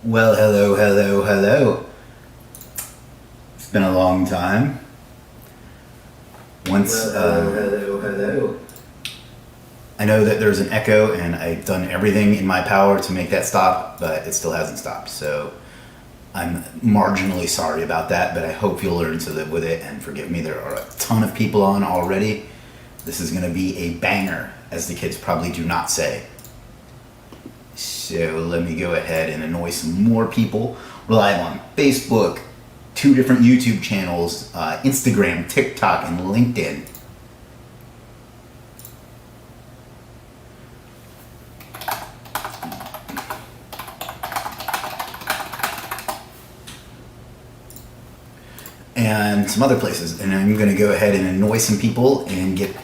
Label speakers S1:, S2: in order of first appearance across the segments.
S1: Well, hello, hello, hello. It's been a long time. Hello. I know that there's an echo, and I've done everything in my power to make that stop, but it still hasn't stopped. So I'm marginally sorry about that, but I hope you'll learn to live with it and forgive me. There are a ton of people on already. This is going to be a banger, as the kids probably do not say. So let me go ahead and annoy some more people. We're live on Facebook, 2 different YouTube channels, Instagram, TikTok, and LinkedIn. And some other places. And I'm going to go ahead and annoy some people and get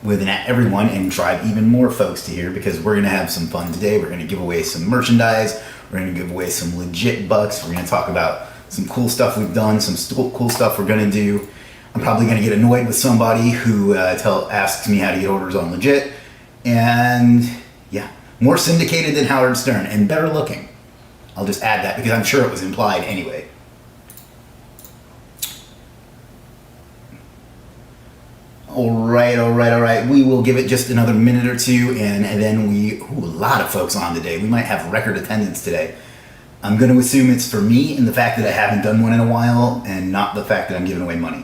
S1: with everyone and drive even more folks to here, because we're going to have some fun today. We're going to give away some merchandise. We're going to give away some legit bucks. We're going to talk about some cool stuff we've done, some cool stuff we're going to do. I'm probably going to get annoyed with somebody who asks me how to get orders on Legit. And yeah, more syndicated than Howard Stern and better looking. I'll just add that because I'm sure it was implied anyway. All right. We will give it just another minute or two, and then a lot of folks on today. We might have record attendance today. I'm going to assume it's for me and the fact that I haven't done one in a while, and not the fact that I'm giving away money.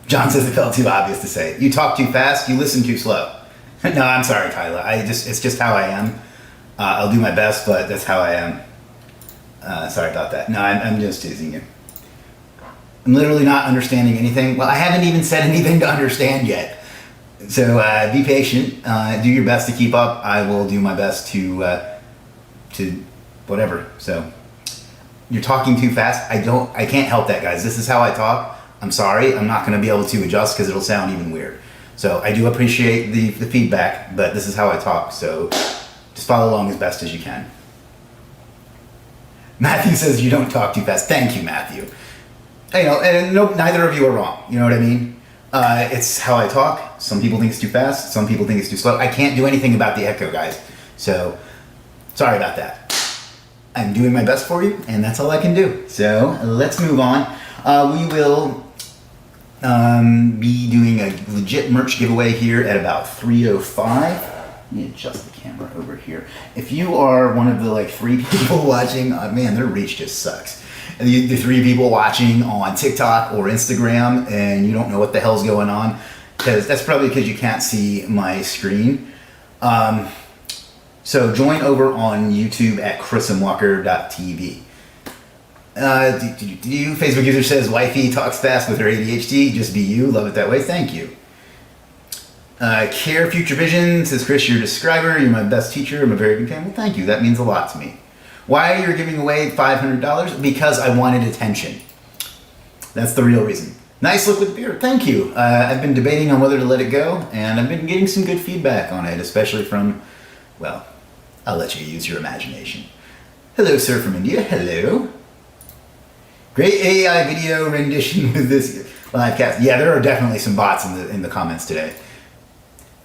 S1: John says it felt too obvious to say. You talk too fast, you listen too slow. No, I'm sorry, Kyla. It's just how I am. I'll do my best, but that's how I am. Sorry about that. No, I'm just teasing you. I'm literally not understanding anything. Well, I haven't even said anything to understand yet. So be patient. Do your best to keep up. I will do my best to whatever. So you're talking too fast. I can't help that, guys. This is how I talk. I'm sorry. I'm not going to be able to adjust because it'll sound even weird. So I do appreciate the feedback, but this is how I talk. So just follow along as best as you can. Matthew says you don't talk too fast. Thank you, Matthew. And neither of you are wrong. You know what I mean? It's how I talk. Some people think it's too fast. Some people think it's too slow. I can't do anything about the echo, guys. So, sorry about that. I'm doing my best for you, and that's all I can do. So, let's move on. We will be doing a legit merch giveaway here at about 3:05. Let me adjust the camera over here. If you are one of the 3 people watching, man, their reach just sucks. The 3 people watching on TikTok or Instagram, and you don't know what the hell's going on, because that's probably because you can't see my screen. So join over on YouTube at chrisandwalker.tv. Facebook user says wifey talks fast with her ADHD. Just be you. Love it that way. Thank you. Care Future Vision says, Chris, you're a describer. You're my best teacher. I'm a very big fan. Well, thank you. That means a lot to me. Why you're giving away $500? Because I wanted attention. That's the real reason. Nice look with beer. Thank you. I've been debating on whether to let it go, and I've been getting some good feedback on it, especially from, well, I'll let you use your imagination. Hello, sir from India. Hello. Great AI video rendition with this live cast. Yeah, there are definitely some bots in the comments today.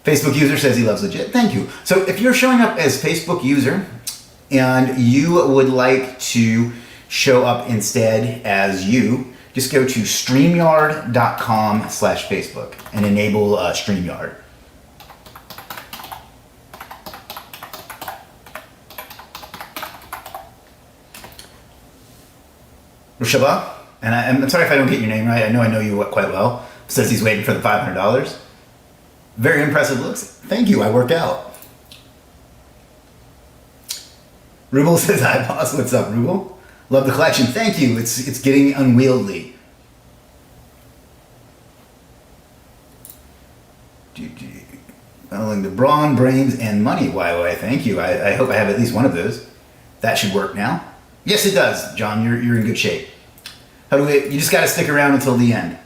S1: Facebook user says he loves Legit. Thank you. So if you're showing up as Facebook user, and you would like to show up instead as you, just go to StreamYard.com/Facebook and enable StreamYard. Rishaba, and I'm sorry if I don't get your name right. I know you quite well. Says he's waiting for the $500. Very impressive looks. Thank you. I work out. Rubel says, hi boss, what's up, Rubel? Love the collection, thank you, it's getting unwieldy. The brawn, brains, and money, why, thank you. I hope I have at least one of those. That should work now. Yes, it does, John, you're in good shape. You just gotta stick around until the end.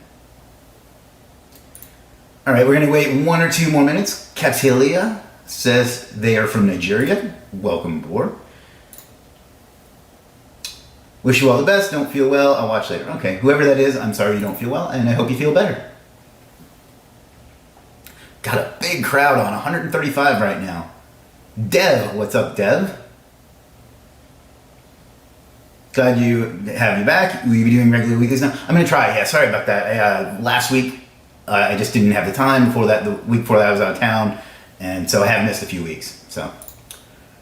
S1: All right, we're gonna wait 1 or 2 more minutes. Katilia says they are from Nigeria. Welcome aboard. Wish you all the best. Don't feel well. I'll watch later. Okay, whoever that is, I'm sorry you don't feel well, and I hope you feel better. Got a big crowd on, 135 right now. Dev, what's up, Dev? Glad you have you back. Will you be doing regular weeklies now? I'm gonna try. Yeah, sorry about that. Last week I just didn't have the time. Before that, the week before that, I was out of town, and so I have missed a few weeks. So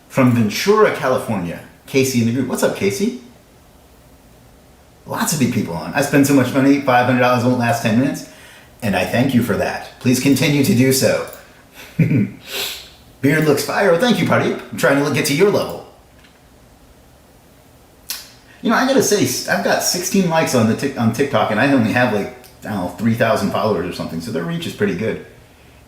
S1: from Ventura, California, Casey in the group. What's up, Casey? Lots of big people on. I spend so much money. $500 won't last 10 minutes, and I thank you for that. Please continue to do so. Beard looks fire. Well, thank you, Party. I'm trying to get to your level. You know, I gotta say, I've got 16 likes on TikTok, and I only have like, I don't know, 3,000 followers or something, so their reach is pretty good.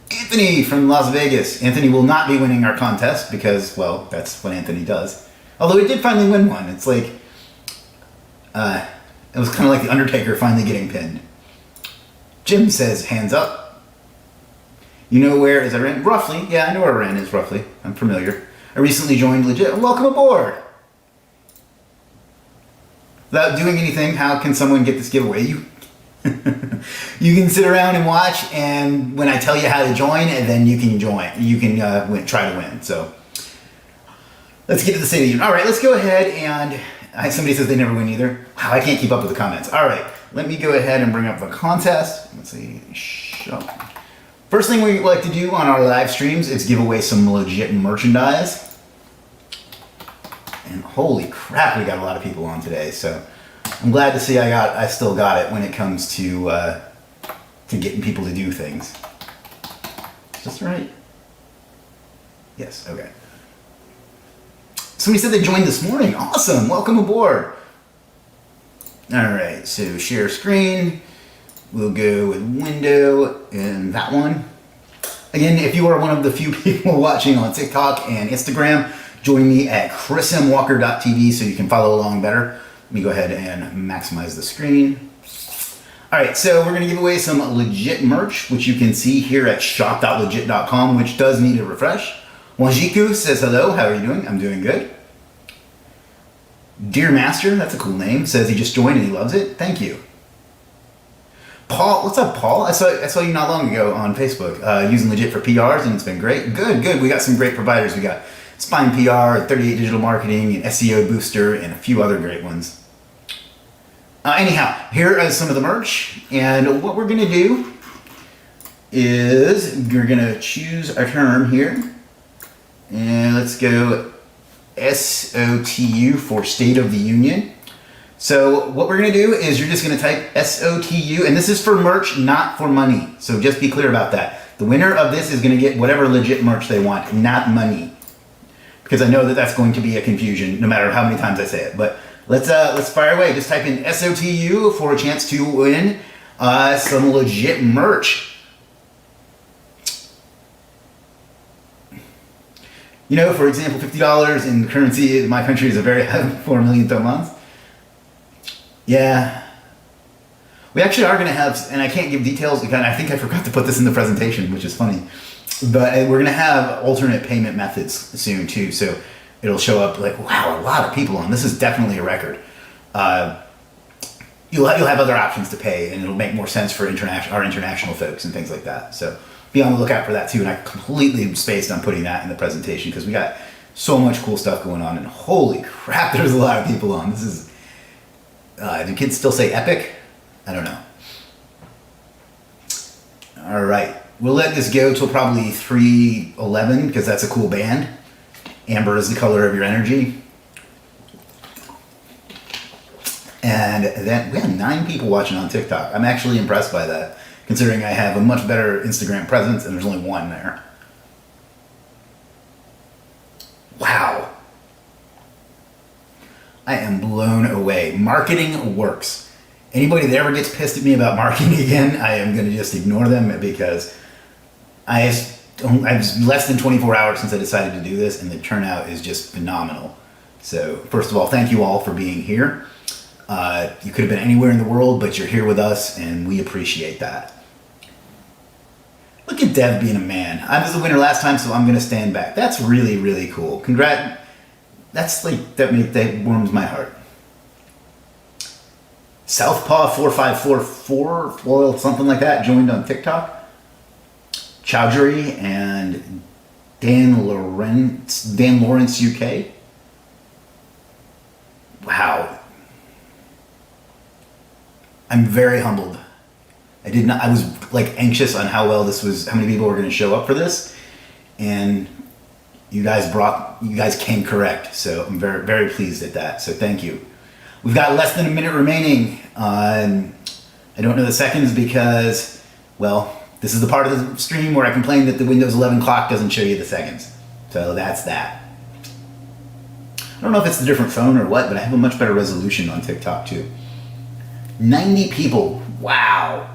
S1: Anthony from Las Vegas. Anthony will not be winning our contest because, well, that's what Anthony does. Although he did finally win one. It's like, it was kind of like the Undertaker finally getting pinned. Jim says, hands up. You know where is Iran? Roughly. Yeah, I know where Iran is, roughly. I'm familiar. I recently joined Legiit. Welcome aboard. Without doing anything, how can someone get this giveaway? You can sit around and watch, and when I tell you how to join, and then you can join. You can try to win. So let's get to the State of the Union. All right, let's go ahead and somebody says they never win either. Wow, I can't keep up with the comments. All right, let me go ahead and bring up the contest. Let's see. First thing we like to do on our live streams is give away some legit merchandise. And holy crap, we got a lot of people on today. So I'm glad to see I still got it when it comes to getting people to do things. Is this right? Yes, okay. Somebody said they joined this morning. Awesome, welcome aboard. All right, so share screen. We'll go with window and that one. Again, if you are one of the few people watching on TikTok and Instagram, join me at chrismwalker.tv so you can follow along better. Let me go ahead and maximize the screen. All right, so we're gonna give away some legit merch, which you can see here at shop.legit.com, which does need a refresh. Wanjiku says hello, how are you doing? I'm doing good. Dear Master, that's a cool name, says he just joined and he loves it. Thank you. Paul, what's up, Paul? I saw you not long ago on Facebook using Legiit for PRs, and it's been great. Good. We got some great providers. We got Spine PR, 38 Digital Marketing, and SEO Booster, and a few other great ones. Anyhow, here is some of the merch, and what we're gonna do is you're gonna choose a term here, and let's go SOTU for State of the Union. So what we're gonna do is you're just gonna type SOTU, and this is for merch, not for money. So just be clear about that. The winner of this is gonna get whatever legit merch they want, not money. Because I know that that's going to be a confusion no matter how many times I say it. But let's fire away. Just type in SOTU for a chance to win some legit merch. You know, for example, $50 in currency in my country is a very high, 4 million tomans. Yeah. We actually are going to have, and I can't give details because I think I forgot to put this in the presentation, which is funny. But we're going to have alternate payment methods soon too. So it'll show up like, wow, a lot of people on. This is definitely a record. You'll have other options to pay, and it'll make more sense for our international folks and things like that. So be on the lookout for that too. And I completely spaced on putting that in the presentation because we got so much cool stuff going on. And holy crap, there's a lot of people on. This is, do kids still say epic? I don't know. All right. We'll let this go till probably 3:11 because that's a cool band. Amber is the color of your energy. And then we have 9 people watching on TikTok. I'm actually impressed by that, considering I have a much better Instagram presence and there's only 1 there. Wow. I am blown away. Marketing works. Anybody that ever gets pissed at me about marketing again, I am going to just ignore them because I've less than 24 hours since I decided to do this, and the turnout is just phenomenal. So first of all, thank you all for being here. You could have been anywhere in the world, but you're here with us, and we appreciate that. Look at Dev being a man. I was the winner last time, so I'm going to stand back. That's really, really cool. Congrats. That's like, that warms my heart. Southpaw 4544, well, something like that, joined on TikTok. Chowdhury and Dan Lawrence UK. Wow, I'm very humbled. I was like anxious on how many people were going to show up for this. And you guys came correct. So I'm very, very pleased at that. So thank you. We've got less than a minute remaining. I don't know the seconds because, well, this is the part of the stream where I complain that the Windows 11 clock doesn't show you the seconds. So that's that. I don't know if it's a different phone or what, but I have a much better resolution on TikTok too. 90 people. Wow.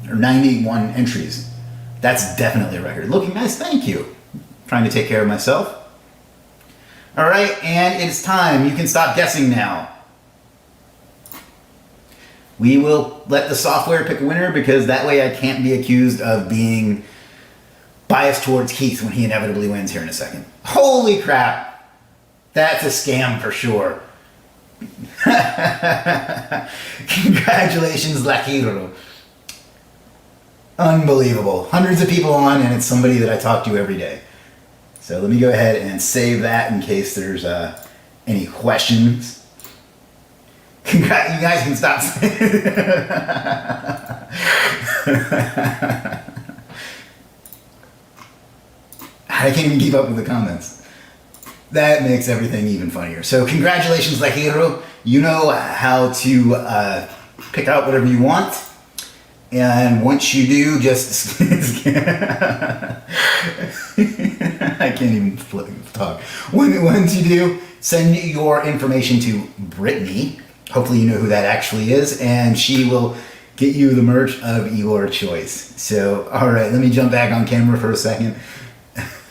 S1: Or 91 entries. That's definitely a record. Looking nice, thank you. Trying to take care of myself. All right, and it's time. You can stop guessing now. We will let the software pick a winner because that way I can't be accused of being biased towards Keith when he inevitably wins here in a second. Holy crap. That's a scam for sure. Congratulations, Legiit. Unbelievable. Hundreds of people on, and it's somebody that I talk to every day. So let me go ahead and save that in case there's any questions. You guys can stop. I can't even keep up with the comments. That makes everything even funnier. So congratulations, Legiit. You know how to pick out whatever you want. And once you do, just... I can't even talk. Once you do, send your information to Brittany. Hopefully you know who that actually is. And she will get you the merch of your choice. So, all right, let me jump back on camera for a second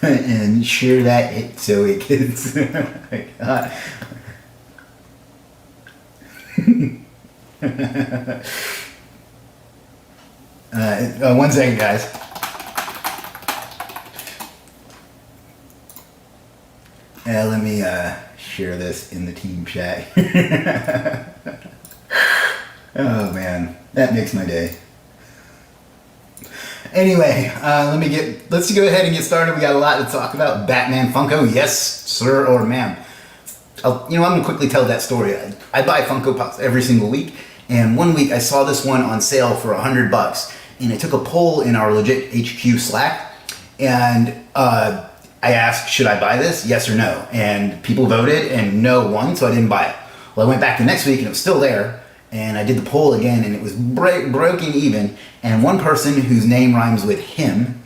S1: and share that so it gets... One second, guys. Let me share this in the team chat. Oh man, that makes my day. Anyway, let's go ahead and get started. We got a lot to talk about. Batman Funko, yes, sir or ma'am. I'm gonna quickly tell that story. I buy Funko Pops every single week, and one week I saw this one on sale for $100, and I took a poll in our Legiit HQ Slack, and I asked, should I buy this, yes or no? And people voted, and no won, so I didn't buy it. Well, I went back the next week, and it was still there, and I did the poll again, and it was broken even, and one person whose name rhymes with him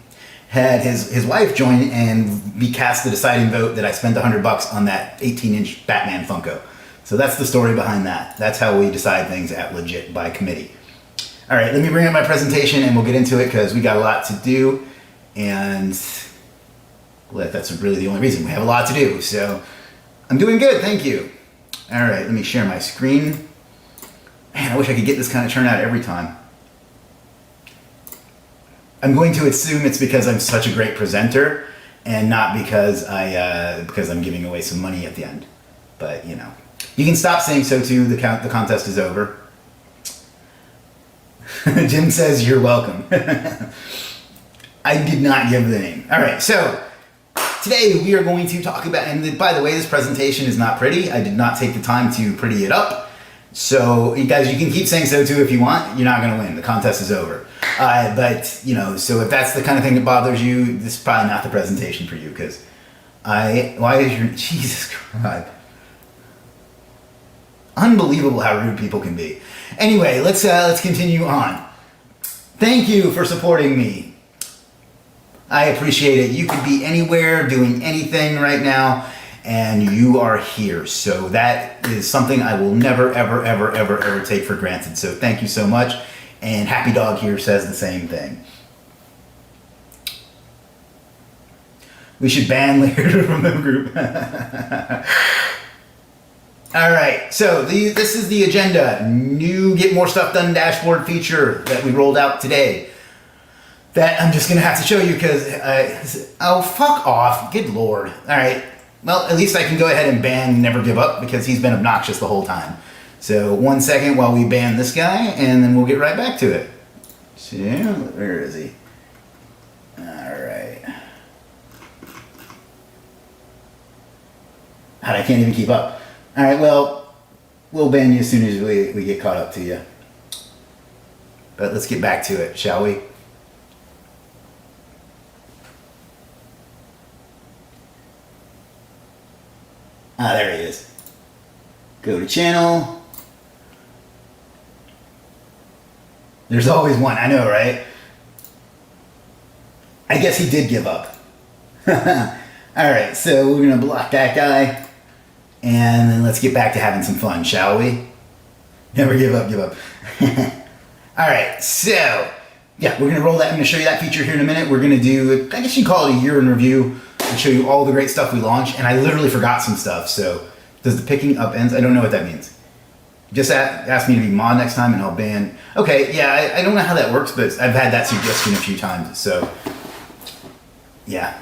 S1: had his wife join and be cast the deciding vote that I spent $100 on that 18-inch Batman Funko. So that's the story behind that. That's how we decide things at Legiit, by committee. All right, let me bring up my presentation and we'll get into it because we got a lot to do, and well, that's really the only reason. We have a lot to do, so I'm doing good, thank you. All right, let me share my screen. Man, I wish I could get this kind of turnout every time. I'm going to assume it's because I'm such a great presenter and not because I'm giving away some money at the end. But, you know. You can stop saying so too, the contest is over. Jim says you're welcome. I did not give the name. All right, so today we are going to talk about, and by the way, this presentation is not pretty. I did not take the time to pretty it up. So, you guys, you can keep saying so too if you want. You're not going to win. The contest is over. But, so if that's the kind of thing that bothers you, this is probably not the presentation for you, because why is your, Jesus Christ. Unbelievable how rude people can be. Anyway, let's continue on. Thank you for supporting me. I appreciate it. You could be anywhere doing anything right now, and you are here. So that is something I will never, ever, ever, ever, ever take for granted. So thank you so much. And Happy Dog here says the same thing. We should ban Legiit from the group. All right, so this is the agenda. New Get More Stuff Done dashboard feature that we rolled out today. That I'm just gonna have to show you because, oh, fuck off, good Lord. All right, well, at least I can go ahead and ban Never Give Up because he's been obnoxious the whole time. So 1 second while we ban this guy and then we'll get right back to it. So, where is he? All right. I can't even keep up. All right, well, We'll ban you as soon as we get caught up to you. But let's get back to it, shall we? Ah, there he is. Go to channel. There's always one, I know, right? I guess he did give up. Alright, so we're gonna block that guy. And then let's get back to having some fun, shall we? Never give up. Alright, so yeah, we're gonna roll that. I'm gonna show you that feature here in a minute. We're gonna do, I guess you call it a year in review, and show you all the great stuff we launched. And I literally forgot some stuff, so does the picking up ends? I don't know what that means. Just ask me to be mod next time and I'll ban. Okay, yeah, I don't know how that works, but I've had that suggestion a few times, so yeah.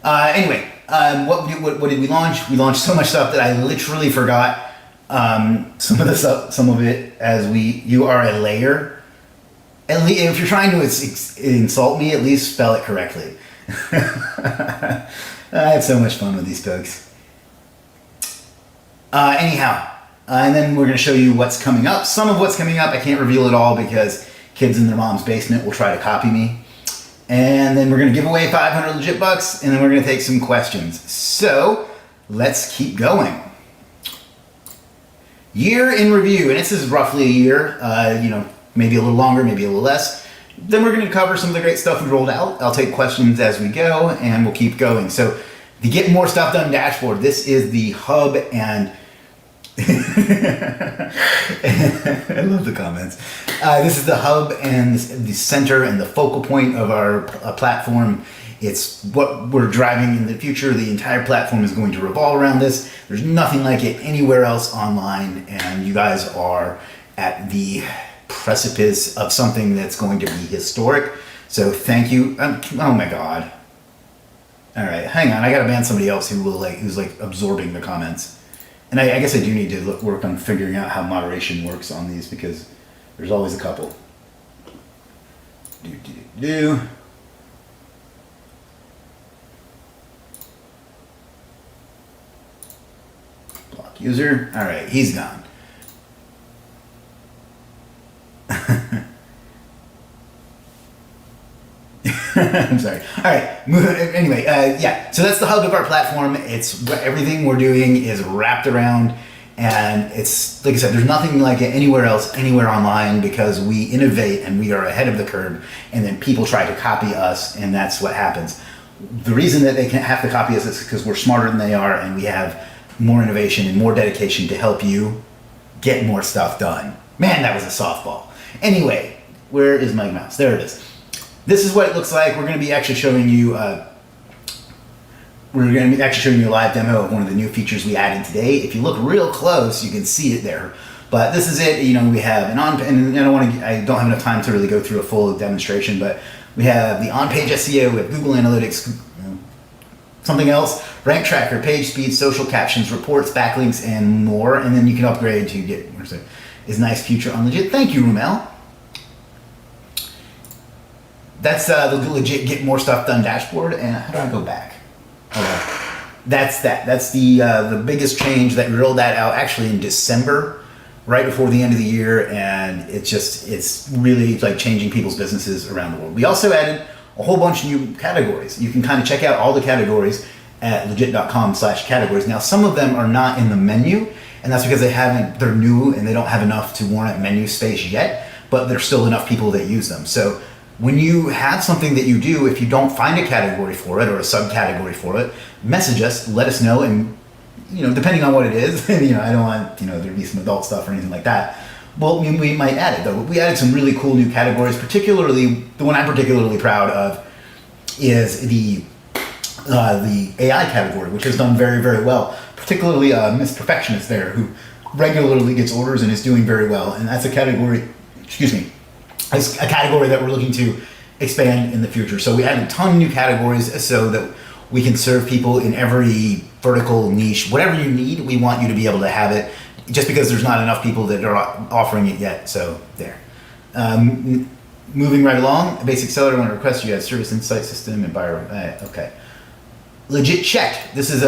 S1: Anyway, what did we launch? We launched so much stuff that I literally forgot some of it. As you are a layer. At least if you're trying to insult me, at least spell it correctly. I had so much fun with these folks. Anyhow, and then we're going to show you what's coming up. Some of what's coming up, I can't reveal it all because kids in their mom's basement will try to copy me. And then we're going to give away 500 legit bucks, and then we're going to take some questions. So let's keep going. Year in review, and this is roughly a year, maybe a little longer, maybe a little less. Then we're going to cover some of the great stuff we rolled out. I'll take questions as we go, and we'll keep going. So the Get More Stuff Done dashboard, this is the hub and I love the comments. This is the hub and the center and the focal point of our platform. It's what we're driving in the future. The entire platform is going to revolve around this. There's nothing like it anywhere else online, and you guys are at the precipice of something that's going to be historic. So thank you. Oh my God. All right, hang on. I gotta ban somebody else who's absorbing the comments. And I guess I do need to work on figuring out how moderation works on these, because there's always a couple. Block user. All right, he's gone. I'm sorry. All right. Anyway, yeah. So that's the hub of our platform. It's everything we're doing is wrapped around, and it's like I said. There's nothing like it anywhere else, anywhere online, because we innovate and we are ahead of the curve. And then people try to copy us, and that's what happens. The reason that they can't have to copy us is because we're smarter than they are, and we have more innovation and more dedication to help you get more stuff done. Man, that was a softball. Anyway, where is my mouse? There it is. This is what it looks like. We're going to be actually showing you. A live demo of one of the new features we added today. If you look real close, you can see it there. But this is it. We have an and I don't have enough time to really go through a full demonstration. But we have the on-page SEO, we have Google Analytics, something else, rank tracker, page speed, social captions, reports, backlinks, and more. And then you can upgrade to get is nice future on Legiit. Thank you, Rumel. That's the Legit Get More Stuff Done dashboard. And how do I go back? Okay. That's that. That's the biggest change that we rolled that out actually in December, right before the end of the year, and it's really like changing people's businesses around the world. We also added a whole bunch of new categories. You can kind of check out all the categories at legit.com/categories. Now, some of them are not in the menu, and that's because they're new and they don't have enough to warrant menu space yet, but there's still enough people that use them. So when you have something that you do, if you don't find a category for it or a subcategory for it, message us, let us know, and depending on what it is, I don't want there to be some adult stuff or anything like that. Well, we might add it though. We added some really cool new categories. Particularly, the one I'm particularly proud of is the AI category, which has done very, very well. Particularly Miss Perfectionist there, who regularly gets orders and is doing very well. And that's a category. Excuse me. It's a category that we're looking to expand in the future. So we added a ton of new categories so that we can serve people in every vertical niche. Whatever you need, we want you to be able to have it, just because there's not enough people that are offering it yet. So there. Moving right along, a basic seller want to request you add service insight system and buyer. Okay. Legit check. This is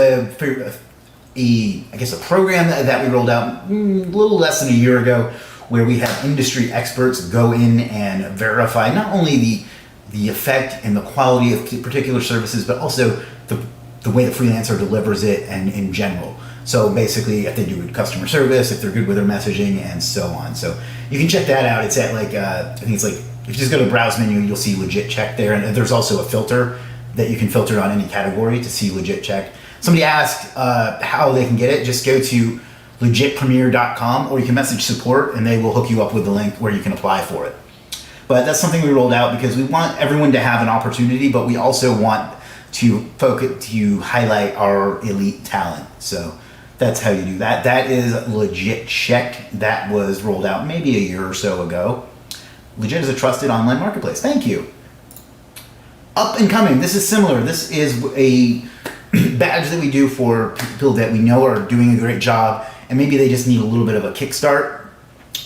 S1: a program that we rolled out a little less than a year ago, where we have industry experts go in and verify not only the effect and the quality of particular services, but also the way the freelancer delivers it and in general. So basically, if they do good customer service, if they're good with their messaging, and so on. So you can check that out. It's at like, I think it's like, if you just go to browse menu, you'll see Legiit check there. And there's also a filter that you can filter on any category to see Legiit check. Somebody asked how they can get it. Just go to legitpremiere.com, or you can message support and they will hook you up with the link where you can apply for it. But that's something we rolled out because we want everyone to have an opportunity, but we also want to highlight our elite talent. So that's how you do that. That is Legiit Check. That was rolled out maybe a year or so ago. Legiit is a trusted online marketplace. Thank you. Up and coming. This is similar. This is a badge that we do for people that we know are doing a great job, and maybe they just need a little bit of a kickstart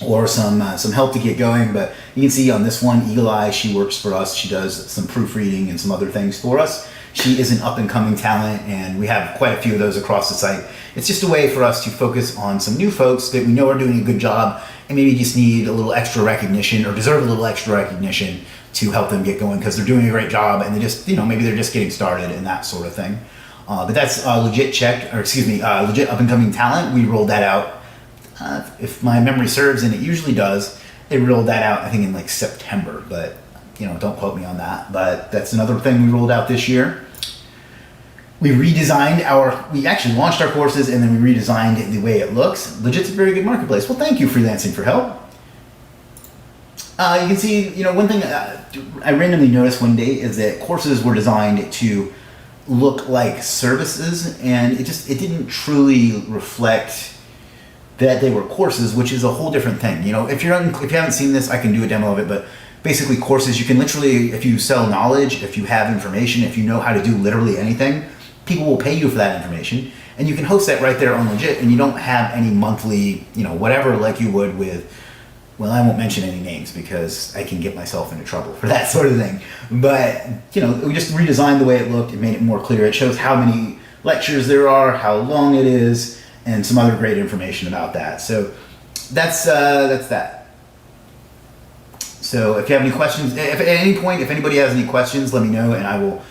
S1: or some help to get going. But you can see on this one, Eagle Eye, she works for us. She does some proofreading and some other things for us. She is an up-and-coming talent, and we have quite a few of those across the site. It's just a way for us to focus on some new folks that we know are doing a good job and maybe just need a little extra recognition or deserve a little extra recognition to help them get going because they're doing a great job and they just, maybe they're just getting started and that sort of thing. But that's Legiit Check, Legiit Up-and-Coming Talent. We rolled that out, if my memory serves, and it usually does. They rolled that out, I think, in like September, but don't quote me on that. But that's another thing we rolled out this year. We actually launched our courses and then we redesigned the way it looks. Legiit's a very good marketplace. Well, thank you, Freelancing for Help. You can see, one thing I randomly noticed one day is that courses were designed to look like services, and it didn't truly reflect that they were courses, which is a whole different thing. If you haven't seen this, I can do a demo of it, but basically courses, you can literally, if you sell knowledge, if you have information, if you know how to do literally anything, people will pay you for that information, and you can host that right there on Legiit, and you don't have any monthly, whatever like you would with, well, I won't mention any names because I can get myself into trouble for that sort of thing. But, we just redesigned the way it looked. It made it more clear. It shows how many lectures there are, how long it is, and some other great information about that. So that's that. So if you have any questions, if at any point, if anybody has any questions, let me know and I will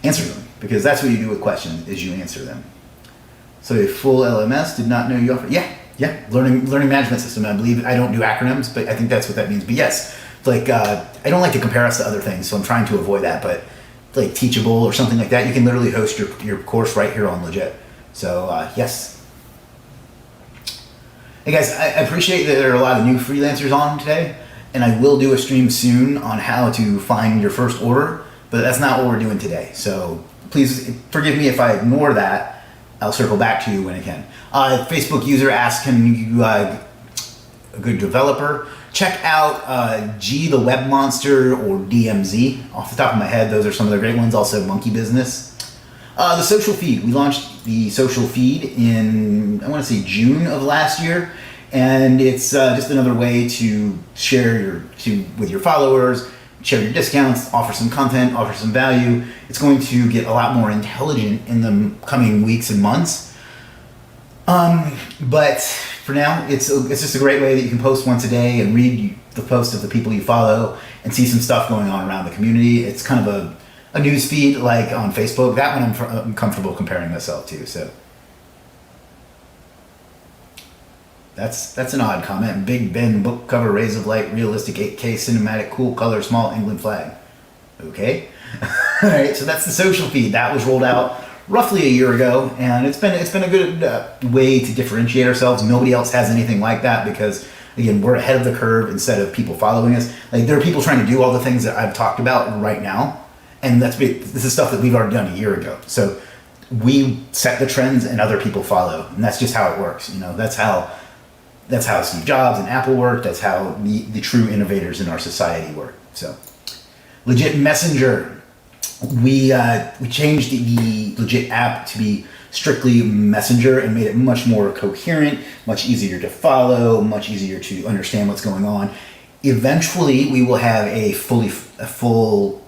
S1: answer them, because that's what you do with questions, is you answer them. So a full LMS, did not know you offer. Yeah, learning management system. I believe, I don't do acronyms, but I think that's what that means. But yes, like I don't like to compare us to other things, so I'm trying to avoid that. But like Teachable or something like that, you can literally host your course right here on Legiit. So yes. Hey guys, I appreciate that there are a lot of new freelancers on today, and I will do a stream soon on how to find your first order, but that's not what we're doing today. So please forgive me if I ignore that. I'll circle back to you when I can. Facebook user asked, can you, a good developer, check out G the Web Monster or DMZ. Off the top of my head, those are some of the great ones. Also Monkey Business. The social feed, we launched the social feed in, I want to say June of last year. And it's just another way to share with your followers, share your discounts, offer some content, offer some value. It's going to get a lot more intelligent in the coming weeks and months. But for now, it's just a great way that you can post once a day and read the posts of the people you follow and see some stuff going on around the community. It's kind of a news feed like on Facebook. That one I'm comfortable comparing myself to. So that's an odd comment. Big Ben book cover, rays of light, realistic 8K cinematic, cool color, small England flag. Okay. All right. So that's the social feed that was rolled out roughly a year ago, and it's been a good way to differentiate ourselves. Nobody else has anything like that because, again, we're ahead of the curve instead of people following us. Like, there are people trying to do all the things that I've talked about right now, and this is stuff that we've already done a year ago. So we set the trends and other people follow, and that's just how it works. That's how Steve Jobs and Apple work. That's how the true innovators in our society work. So Legiit Messenger. We changed the Legiit app to be strictly Messenger and made it much more coherent, much easier to follow, much easier to understand what's going on. Eventually, we will have the full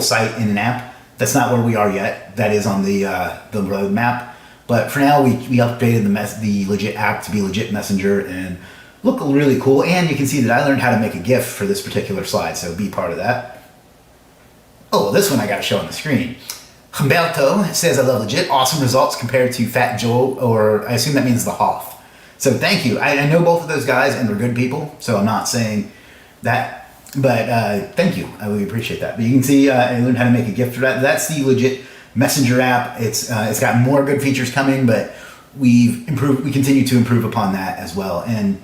S1: site in an app. That's not where we are yet. That is on the roadmap. But for now, we updated the Legiit app to be Legiit Messenger and look really cool. And you can see that I learned how to make a GIF for this particular slide, so be part of that. Oh, this one I got to show on the screen. Humberto says, I love Legiit. Awesome results compared to Fat Joe, or I assume that means the Hoff. So thank you. I know both of those guys and they're good people, so I'm not saying that, but thank you. I really appreciate that. But you can see I learned how to make a GIF for that. That's the Legiit Messenger app. It's got more good features coming, but we continue to improve upon that as well. And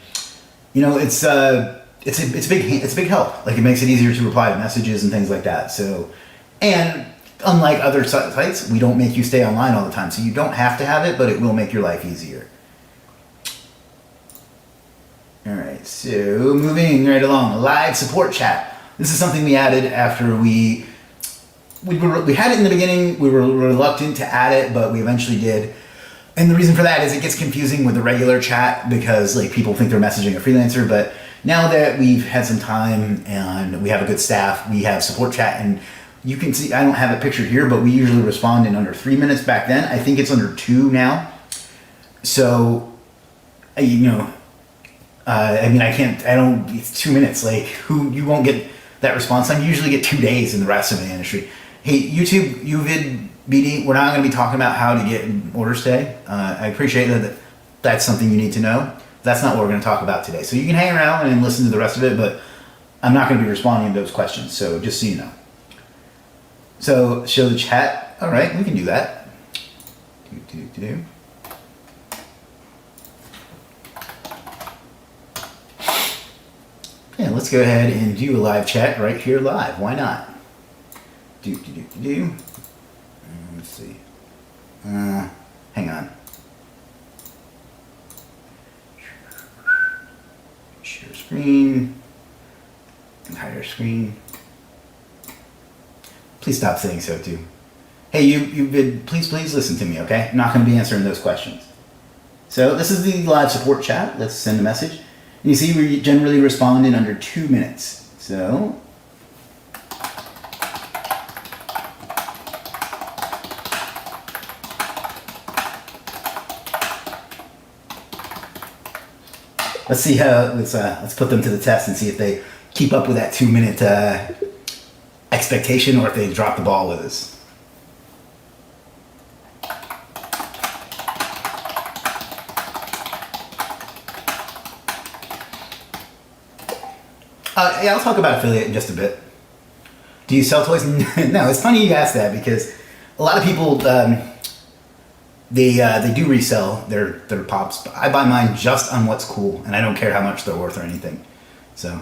S1: you know, it's a big help. Like, it makes it easier to reply to messages and things like that. So, and unlike other sites, we don't make you stay online all the time, so you don't have to have it, but it will make your life easier. All right, so moving right along, live support chat. This is something we added after we had it in the beginning. We were reluctant to add it, but we eventually did. And the reason for that is it gets confusing with the regular chat because like people think they're messaging a freelancer. But now that we've had some time and we have a good staff, we have support chat, and you can see, I don't have it pictured here, but we usually respond in under 3 minutes back then. I think it's under 2 now. So, you know, it's 2 minutes. Like, you won't get that response time. You usually get 2 days in the rest of the industry. Hey, YouTube, UVid, BD, we're not going to be talking about how to get orders today. I appreciate that that's something you need to know. That's not what we're going to talk about today. So you can hang around and listen to the rest of it, but I'm not going to be responding to those questions. So just so you know. So show the chat. All right, we can do that. Yeah, let's go ahead and do a live chat right here live. Why not? Let's see. Hang on. Share screen. Entire screen. Please stop saying so too. Hey, please listen to me, okay? I'm not going to be answering those questions. So this is the live support chat. Let's send a message. And you see we generally respond in under 2 minutes. So let's see how let's put them to the test and see if they keep up with that 2 minute expectation or if they drop the ball with us. Yeah, I'll talk about affiliate in just a bit. Do you sell toys? No, it's funny you ask that because a lot of people they do resell their pops, but I buy mine just on what's cool, and I don't care how much they're worth or anything. So,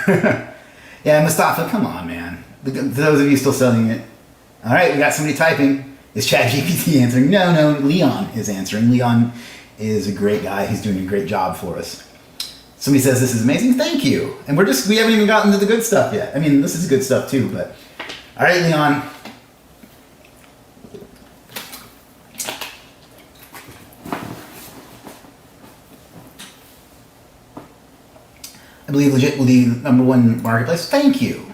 S1: yeah, Mustafa, come on, man. Those of you still selling it. All right, we got somebody typing. Is ChatGPT answering? No, Leon is answering. Leon is a great guy. He's doing a great job for us. Somebody says this is amazing. Thank you. And we haven't even gotten to the good stuff yet. I mean, this is good stuff too, but all right, Leon. I believe Legiit will be the #1 marketplace. Thank you.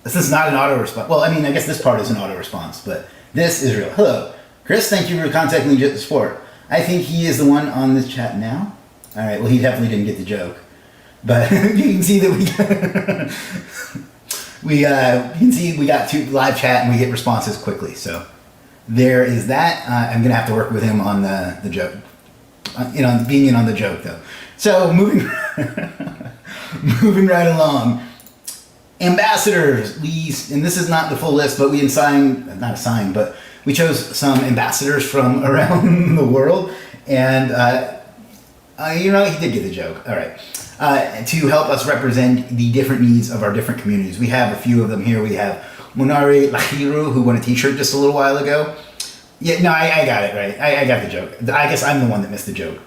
S1: This is not an auto response. Well, I mean, I guess this part is an auto response, but this is real. Hello, Chris. Thank you for contacting Legiit support. I think he is the one on this chat now. All right. Well, he definitely didn't get the joke, but you can see that you can see we got 2 live chat and we get responses quickly. So there is that. I'm gonna have to work with him on the joke. Being in on the joke though. So moving right along. Ambassadors, and this is not the full list, but we chose some ambassadors from around the world, and he did get the joke. All right, to help us represent the different needs of our different communities. We have a few of them here. We have Munari Lahiru, who won a T-shirt just a little while ago. Yeah, no, I got it right. I got the joke. I guess I'm the one that missed the joke.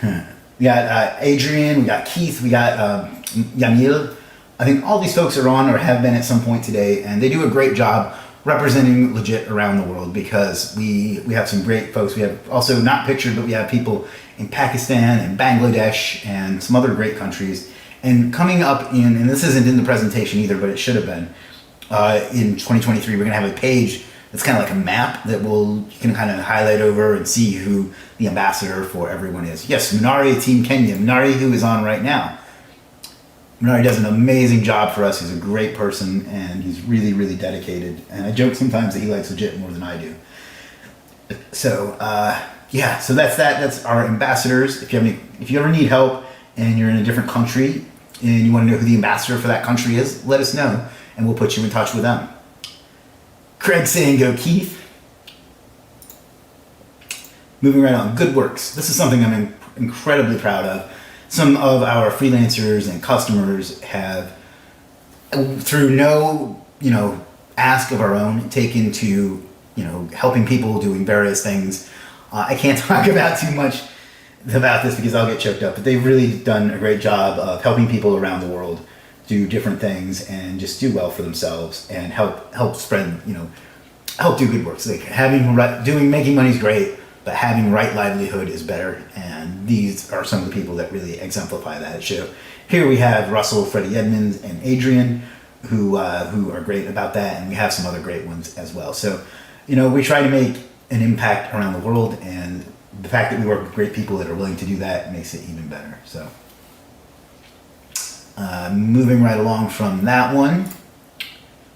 S1: We got Adrian, we got Keith, we got Yamil. I think all these folks are on or have been at some point today, and they do a great job representing Legiit around the world because we have some great folks. We have also not pictured, but we have people in Pakistan and Bangladesh and some other great countries. And coming up and this isn't in the presentation either, but it should have been, in 2023, we're going to have a page It's kind of like a map that you can kind of highlight over and see who the ambassador for everyone is. Yes, Minari, Team Kenya. Minari, who is on right now. Minari does an amazing job for us. He's a great person, and he's really, really dedicated. And I joke sometimes that he likes Legiit more than I do. So, so that's that. That's our ambassadors. If you ever need help and you're in a different country and you want to know who the ambassador for that country is, let us know, and we'll put you in touch with them. Craig saying go Keith. Moving right on. Good works. This is something I'm incredibly proud of. Some of our freelancers and customers have, through no, ask of our own, taken to, helping people, doing various things. I can't talk about too much about this because I'll get choked up, but they've really done a great job of helping people around the world do different things and just do well for themselves and help spread, help do good works. Like making money is great, but having right livelihood is better. And these are some of the people that really exemplify that. So here we have Russell, Freddie Edmonds, and Adrian, who are great about that, and we have some other great ones as well. So, we try to make an impact around the world, and the fact that we work with great people that are willing to do that makes it even better. So. Moving right along from that one,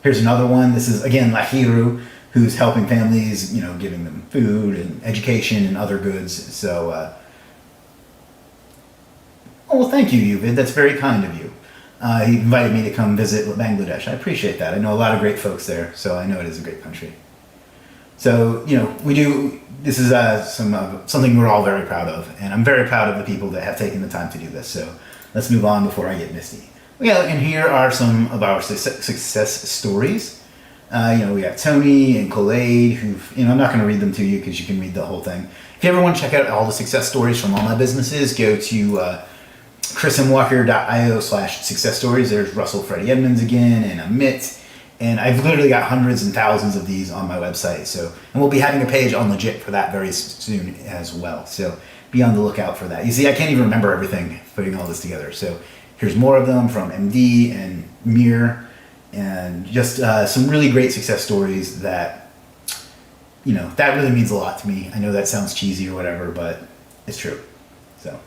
S1: here's another one. This is again Lahiru, who's helping families, giving them food and education and other goods. So, well, thank you, Yuvid. That's very kind of you. He invited me to come visit Bangladesh. I appreciate that. I know a lot of great folks there, so I know it is a great country. So, we do. This is something we're all very proud of, and I'm very proud of the people that have taken the time to do this. So. Let's move on before I get misty. And here are some of our success stories. We got Tony and Khaled, I'm not going to read them to you because you can read the whole thing. If you ever want to check out all the success stories from all my businesses, go to chrismwalker.io/success stories. There's Russell, Freddie Edmonds again, and Amit. And I've literally got hundreds and thousands of these on my website. And we'll be having a page on Legiit for that very soon as well. So be on the lookout for that. You see, I can't even remember everything putting all this together. So here's more of them from MD and Mir, and just some really great success stories that, that really means a lot to me. I know that sounds cheesy or whatever, but it's true. So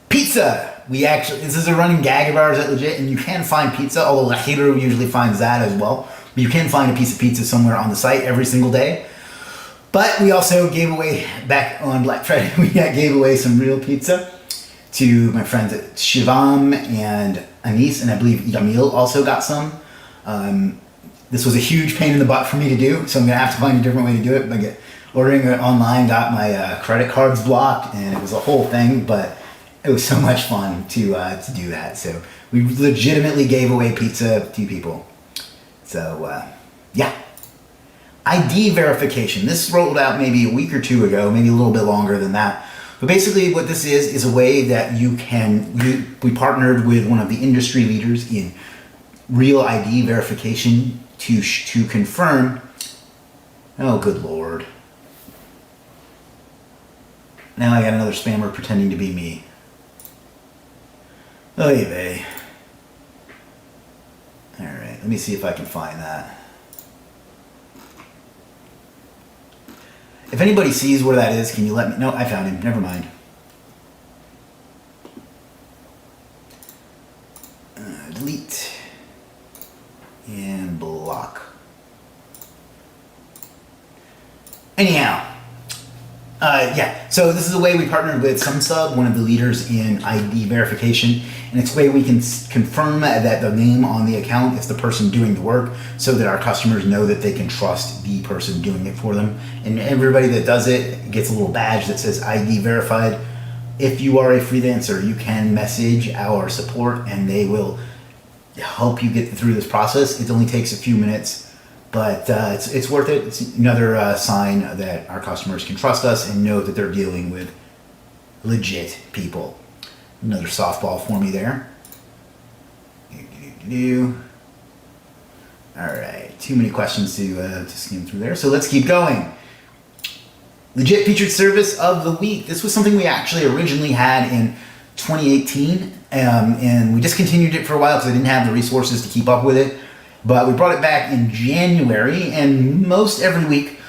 S1: pizza. This is a running gag of ours at Legiit, and you can find pizza, although Lahiru usually finds that as well. But you can find a piece of pizza somewhere on the site every single day. But we also gave away, back on Black Friday, we gave away some real pizza to my friends at Shivam and Anis, and I believe Yamil also got some. This was a huge pain in the butt for me to do, so I'm going to have to find a different way to do it. But ordering it online got my credit cards blocked, and it was a whole thing, but it was so much fun to do that. So we legitimately gave away pizza to people. So, ID verification. This rolled out maybe a week or two ago, maybe a little bit longer than that. But basically what this is a way that we partnered with one of the industry leaders in real ID verification to confirm, oh good Lord. Now I got another spammer pretending to be me. Oy vey. Alright, let me see if I can find that. If anybody sees where that is, can you let me... No, I found him. Never mind. Delete. And block. Anyhow. So this is a way we partnered with SumSub, one of the leaders in ID verification. And it's a way we can confirm that the name on the account is the person doing the work so that our customers know that they can trust the person doing it for them. And everybody that does it gets a little badge that says ID verified. If you are a freelancer, you can message our support and they will help you get through this process. It only takes a few minutes, but it's worth it. It's another sign that our customers can trust us and know that they're dealing with legit people. Another softball for me there. All right, too many questions to skim through there. So let's keep going. Legiit featured service of the week. This was something we actually originally had in 2018, and we discontinued it for a while because I didn't have the resources to keep up with it. But we brought it back in January, and most every week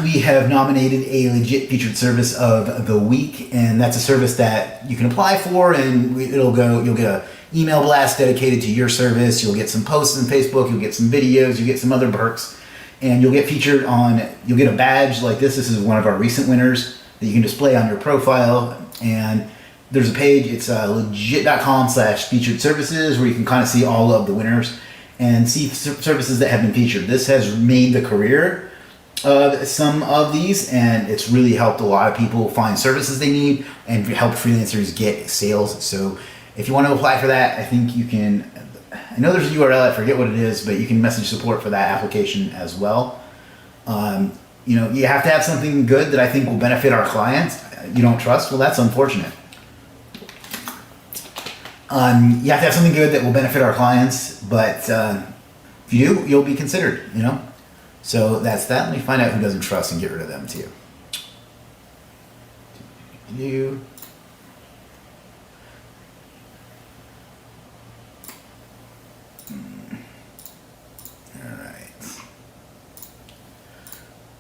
S1: we have nominated a Legiit featured service of the week, and that's a service that you can apply for, and you'll get a email blast dedicated to your service. You'll get some posts on Facebook, you'll get some videos, you get some other perks, and you'll get featured on, you'll get a badge like this. This is one of our recent winners that you can display on your profile, and there's a page, it's legiit.com/featured services, where you can kind of see all of the winners and see services that have been featured. This has made the career of some of these, and it's really helped a lot of people find services they need and helped freelancers get sales. So if you want to apply for that, I think you can, I know there's a URL, I forget what it is, but you can message support for that application as well. You know, you have to have something good that I think will benefit our clients. You don't trust? Well, that's unfortunate. You have to have something good that will benefit our clients, but if you do, you'll be considered, you know? So that's that. Let me find out who doesn't trust and get rid of them too. You.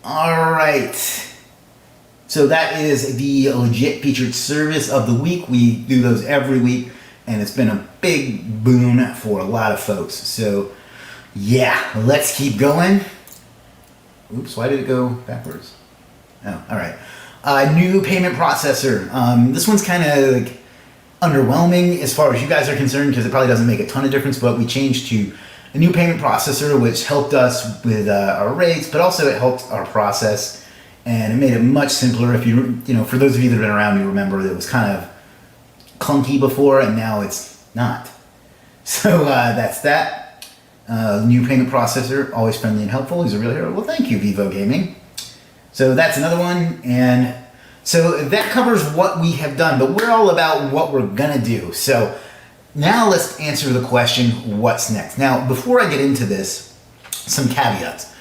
S1: All right. So that is the Legiit featured service of the week. We do those every week, and it's been a big boon for a lot of folks. So yeah, let's keep going. Oops, why did it go backwards? Oh, all right. New payment processor. This one's kind of like underwhelming as far as you guys are concerned, because it probably doesn't make a ton of difference, but we changed to a new payment processor, which helped us with our rates, but also it helped our process, and it made it much simpler. If you know, for those of you that have been around, you remember that it was kind of clunky before, and now it's not. So that's that. New payment processor, always friendly and helpful. He's a real hero. Well, thank you, Vivo Gaming. So that's another one, and so that covers what we have done, but we're all about what we're gonna do. So now let's answer the question, what's next? Now, before I get into this, some caveats.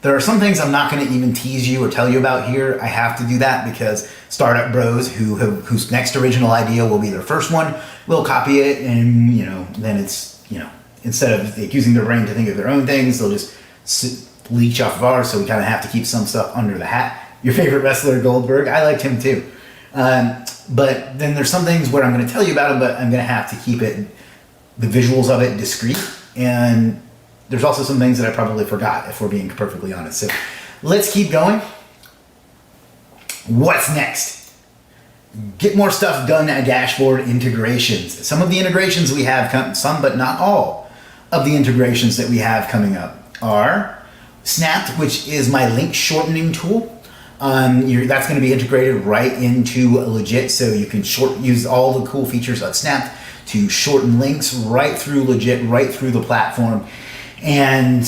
S1: There are some things I'm not going to even tease you or tell you about here. I have to do that because startup bros whose next original idea will be their first one will copy it, and you know, then it's, you know, instead of like using their brain to think of their own things, they'll just leech off of ours. So we kind of have to keep some stuff under the hat. Your favorite wrestler Goldberg, I liked him too. But then there's some things where I'm going to tell you about them, but I'm going to have to keep it, the visuals of it, discreet. And there's also some things that I probably forgot, if we're being perfectly honest. So let's keep going. What's next? Get more stuff done at dashboard integrations. Some of the integrations we have, some but not all of the integrations that we have coming up are Snapped, which is my link shortening tool. That's going to be integrated right into Legiit, so you can use all the cool features of Snapped to shorten links right through Legiit, right through the platform. And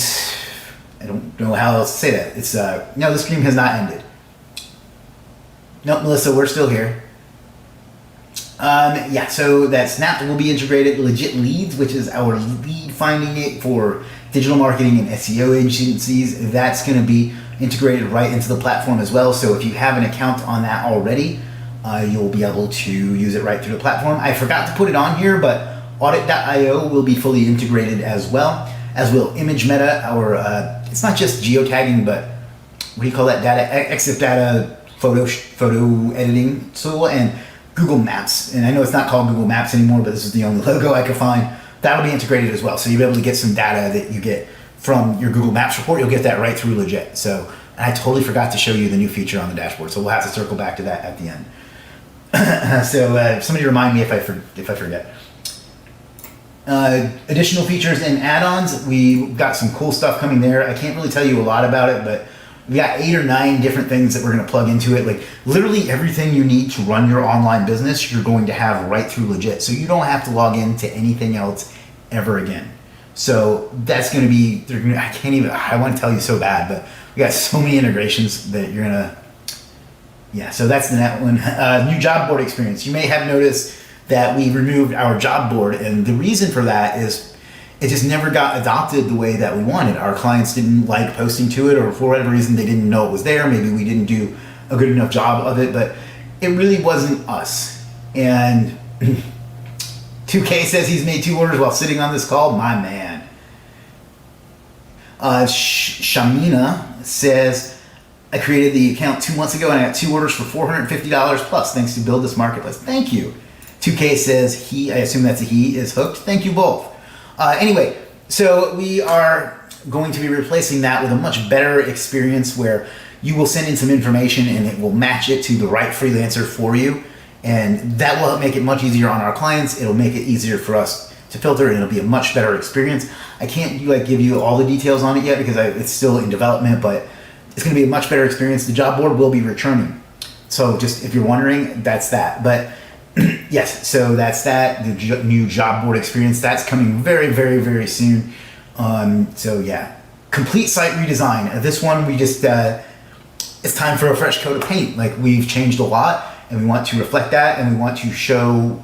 S1: I don't know how else to say that. It's no, the stream has not ended. Nope, Melissa, we're still here. Yeah, so that Snapped will be integrated. Legiit Leads, which is our lead finding it for digital marketing and SEO agencies, that's going to be integrated right into the platform as well. So if you have an account on that already, you'll be able to use it right through the platform. I forgot to put it on here, but audit.io will be fully integrated as well, as will Image Meta, our, it's not just geotagging, but what do you call that data? EXIF data photo editing tool, and Google Maps. And I know it's not called Google Maps anymore, but this is the only logo I could find. That'll be integrated as well. So you'll be able to get some data that you get from your Google Maps report. You'll get that right through Legiit. So, and I totally forgot to show you the new feature on the dashboard. So we'll have to circle back to that at the end. So somebody remind me if I forget. Additional features and add-ons. We got some cool stuff coming there. I can't really tell you a lot about it, but we got 8 or 9 different things that we're going to plug into it. Like literally everything you need to run your online business, you're going to have right through Legiit. So you don't have to log into anything else ever again. So that's going to be, I want to tell you so bad, but we got so many integrations that you're going to, yeah, so that's the net one. New job board experience. You may have noticed that we removed our job board, and the reason for that is it just never got adopted the way that we wanted. Our clients didn't like posting to it, or for whatever reason they didn't know it was there. Maybe we didn't do a good enough job of it, but it really wasn't us. And 2K says he's made 2 orders while sitting on this call. My man. Shamina says, I created the account 2 months ago and I got 2 orders for $450 plus thanks to Build This Marketplace. Thank you. 2K says I assume that's a he, is hooked. Thank you both. Anyway, so we are going to be replacing that with a much better experience where you will send in some information and it will match it to the right freelancer for you. And that will make it much easier on our clients. It'll make it easier for us to filter and it'll be a much better experience. I can't give you all the details on it yet because it's still in development, but it's going to be a much better experience. The job board will be returning. So just if you're wondering, that's that. But yes, so that's that, the new job board experience. That's coming very, very, very soon. So yeah, complete site redesign. This one, we just, it's time for a fresh coat of paint. Like, we've changed a lot and we want to reflect that, and we want to show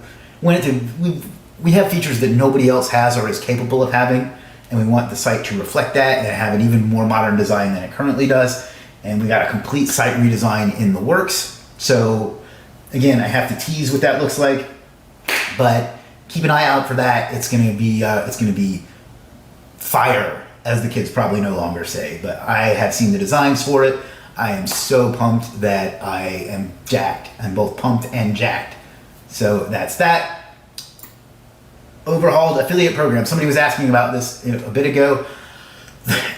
S1: we have features that nobody else has or is capable of having, and we want the site to reflect that and have an even more modern design than it currently does. And we got a complete site redesign in the works. So again, I have to tease what that looks like, but keep an eye out for that. It's gonna be fire, as the kids probably no longer say, but I have seen the designs for it. I am so pumped that I am jacked. I'm both pumped and jacked. So that's that. Overhauled affiliate program. Somebody was asking about this a bit ago.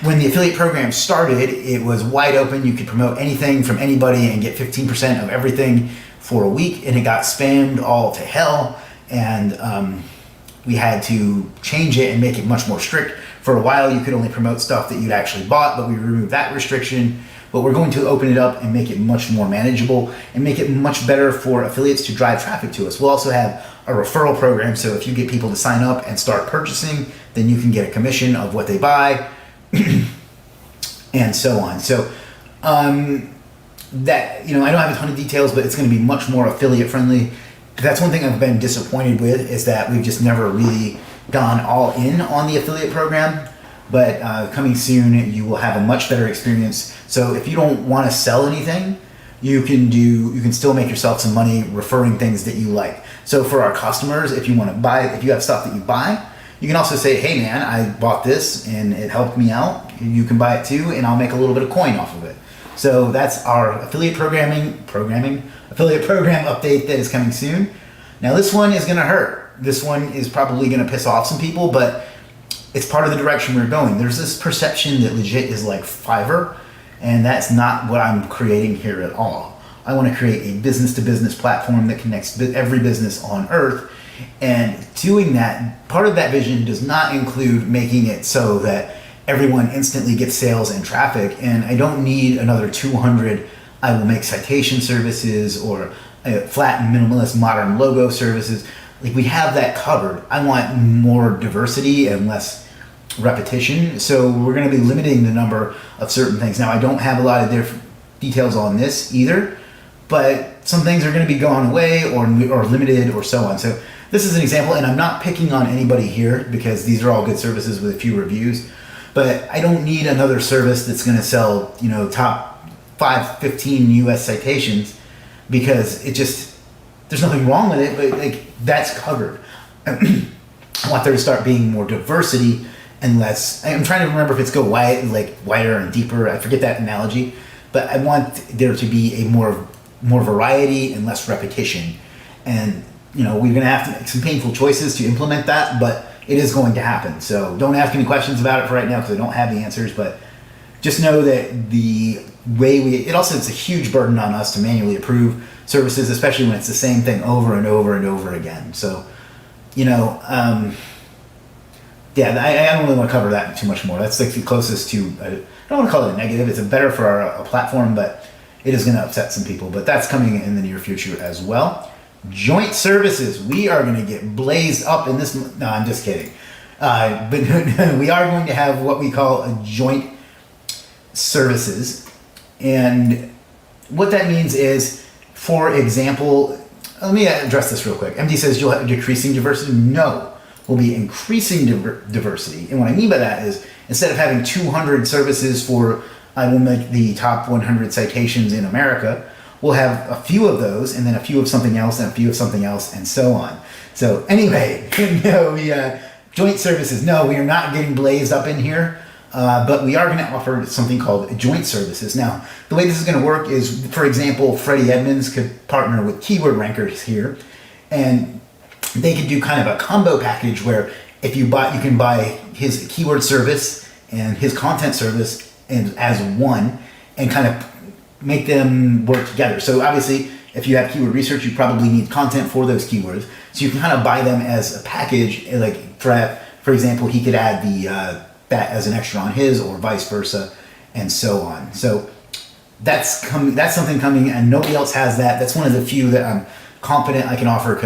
S1: When the affiliate program started, it was wide open. You could promote anything from anybody and get 15% of everything for a week, and it got spammed all to hell. And we had to change it and make it much more strict. For a while, you could only promote stuff that you'd actually bought, but we removed that restriction. But we're going to open it up and make it much more manageable and make it much better for affiliates to drive traffic to us. We'll also have a referral program, so if you get people to sign up and start purchasing, then you can get a commission of what they buy and so on. So that, I don't have a ton of details, but it's going to be much more affiliate friendly. That's one thing I've been disappointed with, is that we've just never really gone all in on the affiliate program. But coming soon, you will have a much better experience. So if you don't want to sell anything, you can still make yourself some money referring things that you like. So for our customers, if you have stuff that you buy, you can also say, hey man, I bought this and it helped me out. You can buy it too, and I'll make a little bit of coin off of it. So that's our affiliate affiliate program update that is coming soon. Now this one is gonna hurt. This one is probably gonna piss off some people, but it's part of the direction we're going. There's this perception that Legiit is like Fiverr, and that's not what I'm creating here at all. I want to create a business-to-business platform that connects every business on earth. And doing that, part of that vision does not include making it so that everyone instantly gets sales and traffic. And I don't need another 200 I will make citation services or flat and minimalist modern logo services. Like, we have that covered. I want more diversity and less repetition. So we're going to be limiting the number of certain things. Now, I don't have a lot of details on this either, but some things are going to be going away or limited or so on. So this is an example, and I'm not picking on anybody here because these are all good services with a few reviews, but I don't need another service that's going to sell, top 15 US citations, because there's nothing wrong with it, but that's covered. I want there to start being more diversity and less. I'm trying to remember if it's go wider and deeper. I forget that analogy, but I want there to be a more variety and less repetition. And we're going to have to make some painful choices to implement that, but it is going to happen. So don't ask any questions about it for right now because I don't have the answers. But just know that the way it's a huge burden on us to manually approve services, especially when it's the same thing over and over and over again. So, I don't really want to cover that too much more. That's like the closest to, I don't want to call it a negative. It's better for our platform, but it is going to upset some people. But that's coming in the near future as well. Joint services. We are going to get blazed up in this. No, I'm just kidding. But we are going to have what we call a joint services. And what that means is, for example, let me address this real quick. MD says you'll have decreasing diversity. No, we'll be increasing diversity. And what I mean by that is, instead of having 200 services for, I will make the top 100 citations in America, we'll have a few of those, and then a few of something else, and a few of something else, and so on. So anyway, joint services. No, we are not getting blazed up in here. But we are going to offer something called joint services. Now, the way this is going to work is, for example, Freddie Edmonds could partner with keyword rankers here, and they could do kind of a combo package where if you can buy his keyword service and his content service and as one, and kind of make them work together. So obviously, if you have keyword research, you probably need content for those keywords. So you can kind of buy them as a package. Like for example, he could add that as an extra on his, or vice versa, and so on. So that's something coming, and nobody else has that. That's one of the few that I'm confident I can offer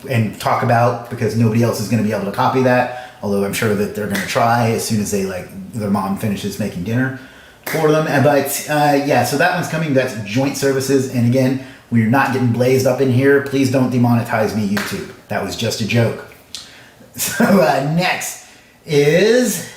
S1: and talk about, because nobody else is going to be able to copy that. Although I'm sure that they're going to try as soon as their mom finishes making dinner for them. But yeah, so that one's coming. That's joint services, and again, we're not getting blazed up in here. Please don't demonetize me, YouTube. That was just a joke. So next is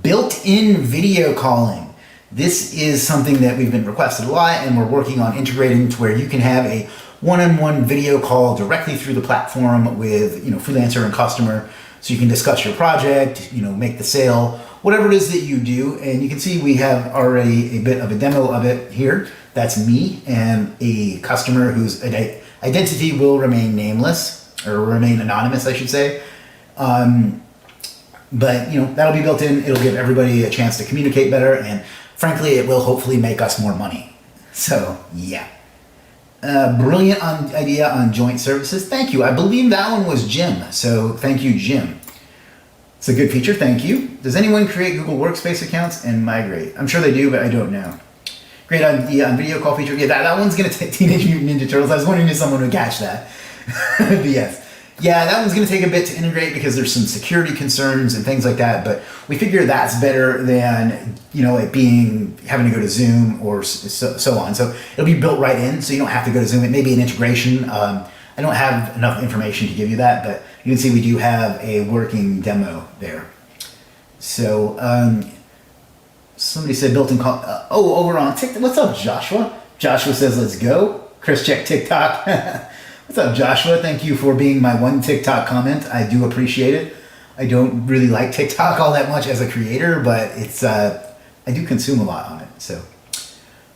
S1: built-in video calling. This is something that we've been requested a lot, and we're working on integrating to where you can have a one-on-one video call directly through the platform with freelancer and customer, so you can discuss your project, make the sale, whatever it is that you do. And you can see we have already a bit of a demo of it here. That's me and a customer whose identity will remain nameless, or remain anonymous, I should say. But that'll be built in. It'll give everybody a chance to communicate better, and frankly, it will hopefully make us more money. So yeah, brilliant idea on joint services. Thank you. I believe that one was Jim. So thank you, Jim. It's a good feature. Thank you. Does anyone create Google Workspace accounts and migrate? I'm sure they do, but I don't know. Great idea on video call feature. Yeah, that one's gonna take Teenage Mutant Ninja Turtles. I was wondering if someone would catch that. But yes. Yeah, that one's going to take a bit to integrate because there's some security concerns and things like that, but we figure that's better than, it having to go to Zoom or so on. So it'll be built right in, so you don't have to go to Zoom. It may be an integration. I don't have enough information to give you that, but you can see we do have a working demo there. So somebody said built-in call. Over on TikTok. What's up, Joshua? Joshua says, let's go. Chris, check TikTok. What's up, Joshua? Thank you for being my one TikTok comment. I do appreciate it. I don't really like TikTok all that much as a creator, but it's I do consume a lot on it. So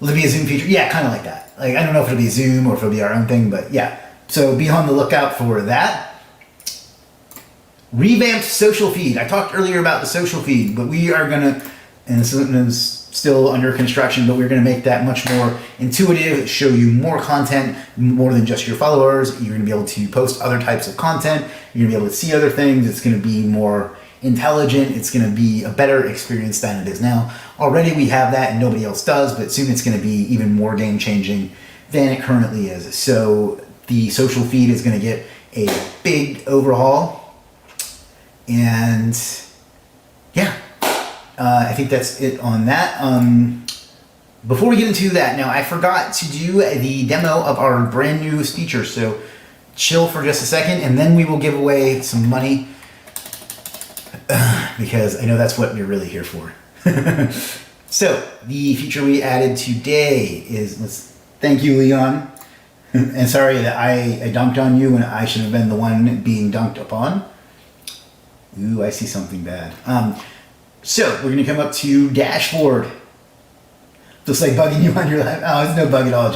S1: will it be a Zoom feature? Yeah, kind of like that. Like, I don't know if it'll be Zoom or if it'll be our own thing, but yeah. So be on the lookout for that. Revamped social feed. I talked earlier about the social feed, but we are gonna, and this is still under construction, but we're going to make that much more intuitive, show you more content, more than just your followers. You're going to be able to post other types of content. You're going to be able to see other things. It's going to be more intelligent. It's going to be a better experience than it is now. Already we have that and nobody else does, but soon it's going to be even more game-changing than it currently is. So the social feed is going to get a big overhaul. And yeah. I think that's it on that. Before we get into that, now I forgot to do the demo of our brand new feature, so chill for just a second, and then we will give away some money, because I know that's what you're really here for. So the feature we added today is, thank you, Leon, and sorry that I dunked on you when I should have been the one being dunked upon. Ooh, I see something bad. So we're going to come up to dashboard. Just like bugging you on your live. Oh, it's no bug at all,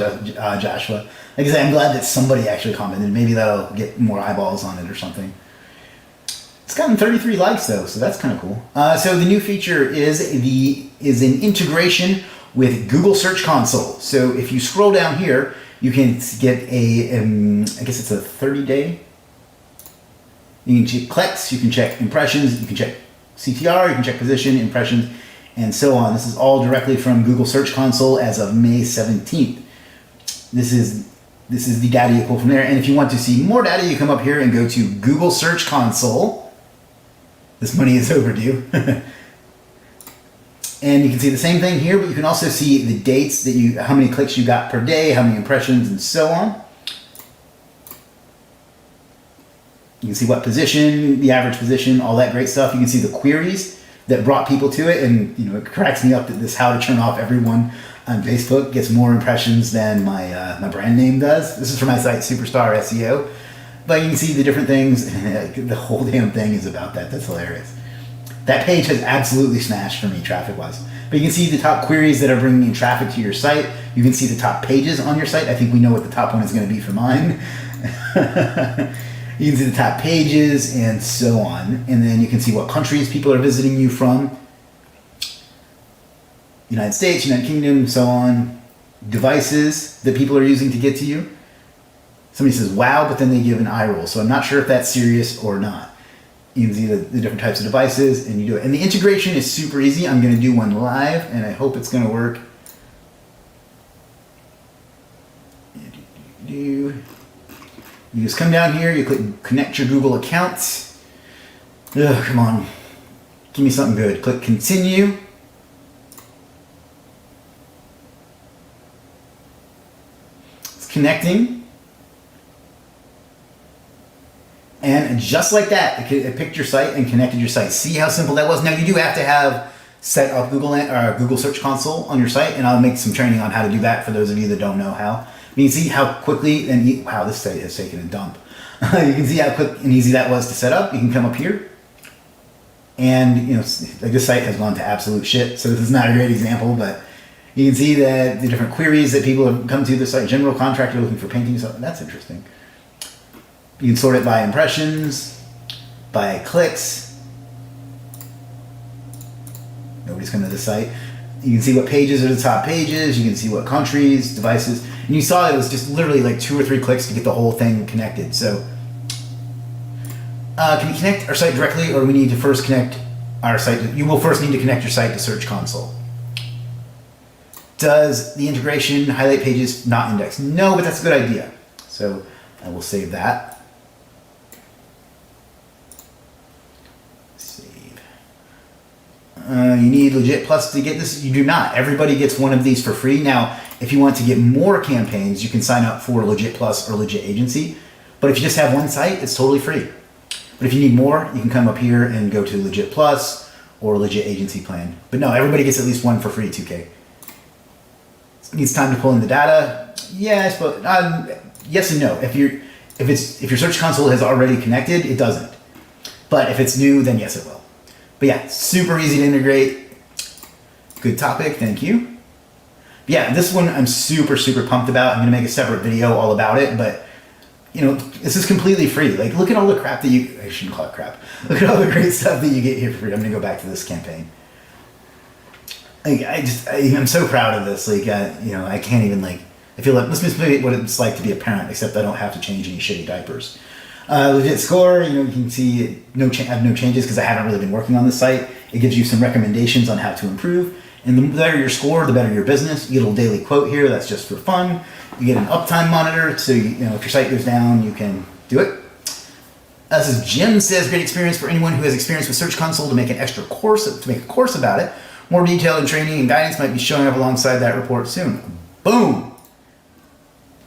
S1: Joshua. Like I said, I'm glad that somebody actually commented. Maybe that'll get more eyeballs on it or something. It's gotten 33 likes though, so that's kind of cool. So the new feature is an integration with Google Search Console. So if you scroll down here, you can get I guess it's a 30-day. You can check clicks, you can check impressions, you can check CTR, you can check position, impressions, and so on. This is all directly from Google Search Console as of May 17th. This is the data you pull from there. And if you want to see more data, you come up here and go to Google Search Console. This money is overdue. And you can see the same thing here, but you can also see the dates that how many clicks you got per day, how many impressions, and so on. You can see what position, the average position, all that great stuff. You can see the queries that brought people to it, and it cracks me up that this "how to turn off everyone" on Facebook gets more impressions than my brand name does. This is for my site, Superstar SEO. But you can see the different things. The whole damn thing is about that. That's hilarious. That page has absolutely smashed for me traffic-wise. But you can see the top queries that are bringing in traffic to your site. You can see the top pages on your site. I think we know what the top one is going to be for mine. You can see the top pages and so on. And then you can see what countries people are visiting you from. United States, United Kingdom, so on. Devices that people are using to get to you. Somebody says, wow, but then they give an eye roll. So I'm not sure if that's serious or not. You can see the different types of devices and you do it. And the integration is super easy. I'm going to do one live and I hope it's going to work. You just come down here, you click connect your Google account. Ugh, come on. Give me something good. Click continue. It's connecting. And just like that, it picked your site and connected your site. See how simple that was? Now you do have to have set up Google Search Console on your site, and I'll make some training on how to do that for those of you that don't know how. You can see how quickly wow, this site has taken a dump. You can see how quick and easy that was to set up. You can come up here, and like this site has gone to absolute shit. So this is not a great example, but you can see that the different queries that people have come to the site. General contractor looking for painting, so that's interesting. You can sort it by impressions, by clicks. Nobody's come to the site. You can see what pages are the top pages. You can see what countries, devices. And you saw it was just literally like 2 or 3 clicks to get the whole thing connected. So can we connect our site directly, or do we need to first connect our site? You will first need to connect your site to Search Console. Does the integration highlight pages not index? No, but that's a good idea. So I will save that. You need Legiit Plus to get this. You do not. Everybody gets one of these for free. Now, if you want to get more campaigns, you can sign up for Legiit Plus or Legiit Agency. But if you just have one site, it's totally free. But if you need more, you can come up here and go to Legiit Plus or Legiit Agency plan. But no, everybody gets at least one for free, 2K. It needs time to pull in the data. Yes, but yes and no. If your Search Console has already connected, it doesn't. But if it's new, then yes, it will. But yeah, super easy to integrate. Good topic, thank you. But yeah, this one I'm super, super pumped about. I'm gonna make a separate video all about it, but this is completely free. Like, look at all the crap that I shouldn't call it crap. Look at all the great stuff that you get here for free. I'm gonna go back to this campaign. Like, I'm so proud of this. Like, I can't even I feel like this must be what it's like to be a parent, except I don't have to change any shitty diapers. Legit score, you can see I have no changes because I haven't really been working on this site. It gives you some recommendations on how to improve. And the better your score, the better your business. You get a little daily quote here. That's just for fun. You get an uptime monitor. So, if your site goes down, you can do it. This is Jim says, great experience for anyone who has experience with Search Console to make a course about it. More detail and training and guidance might be showing up alongside that report soon. Boom.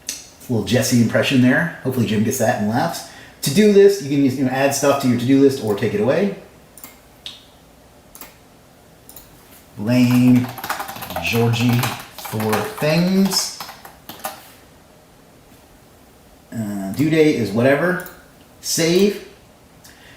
S1: A little Jesse impression there. Hopefully Jim gets that and laughs. To-do list, you can use, add stuff to your to-do list or take it away. Blame Georgie for things. Due date is whatever. Save.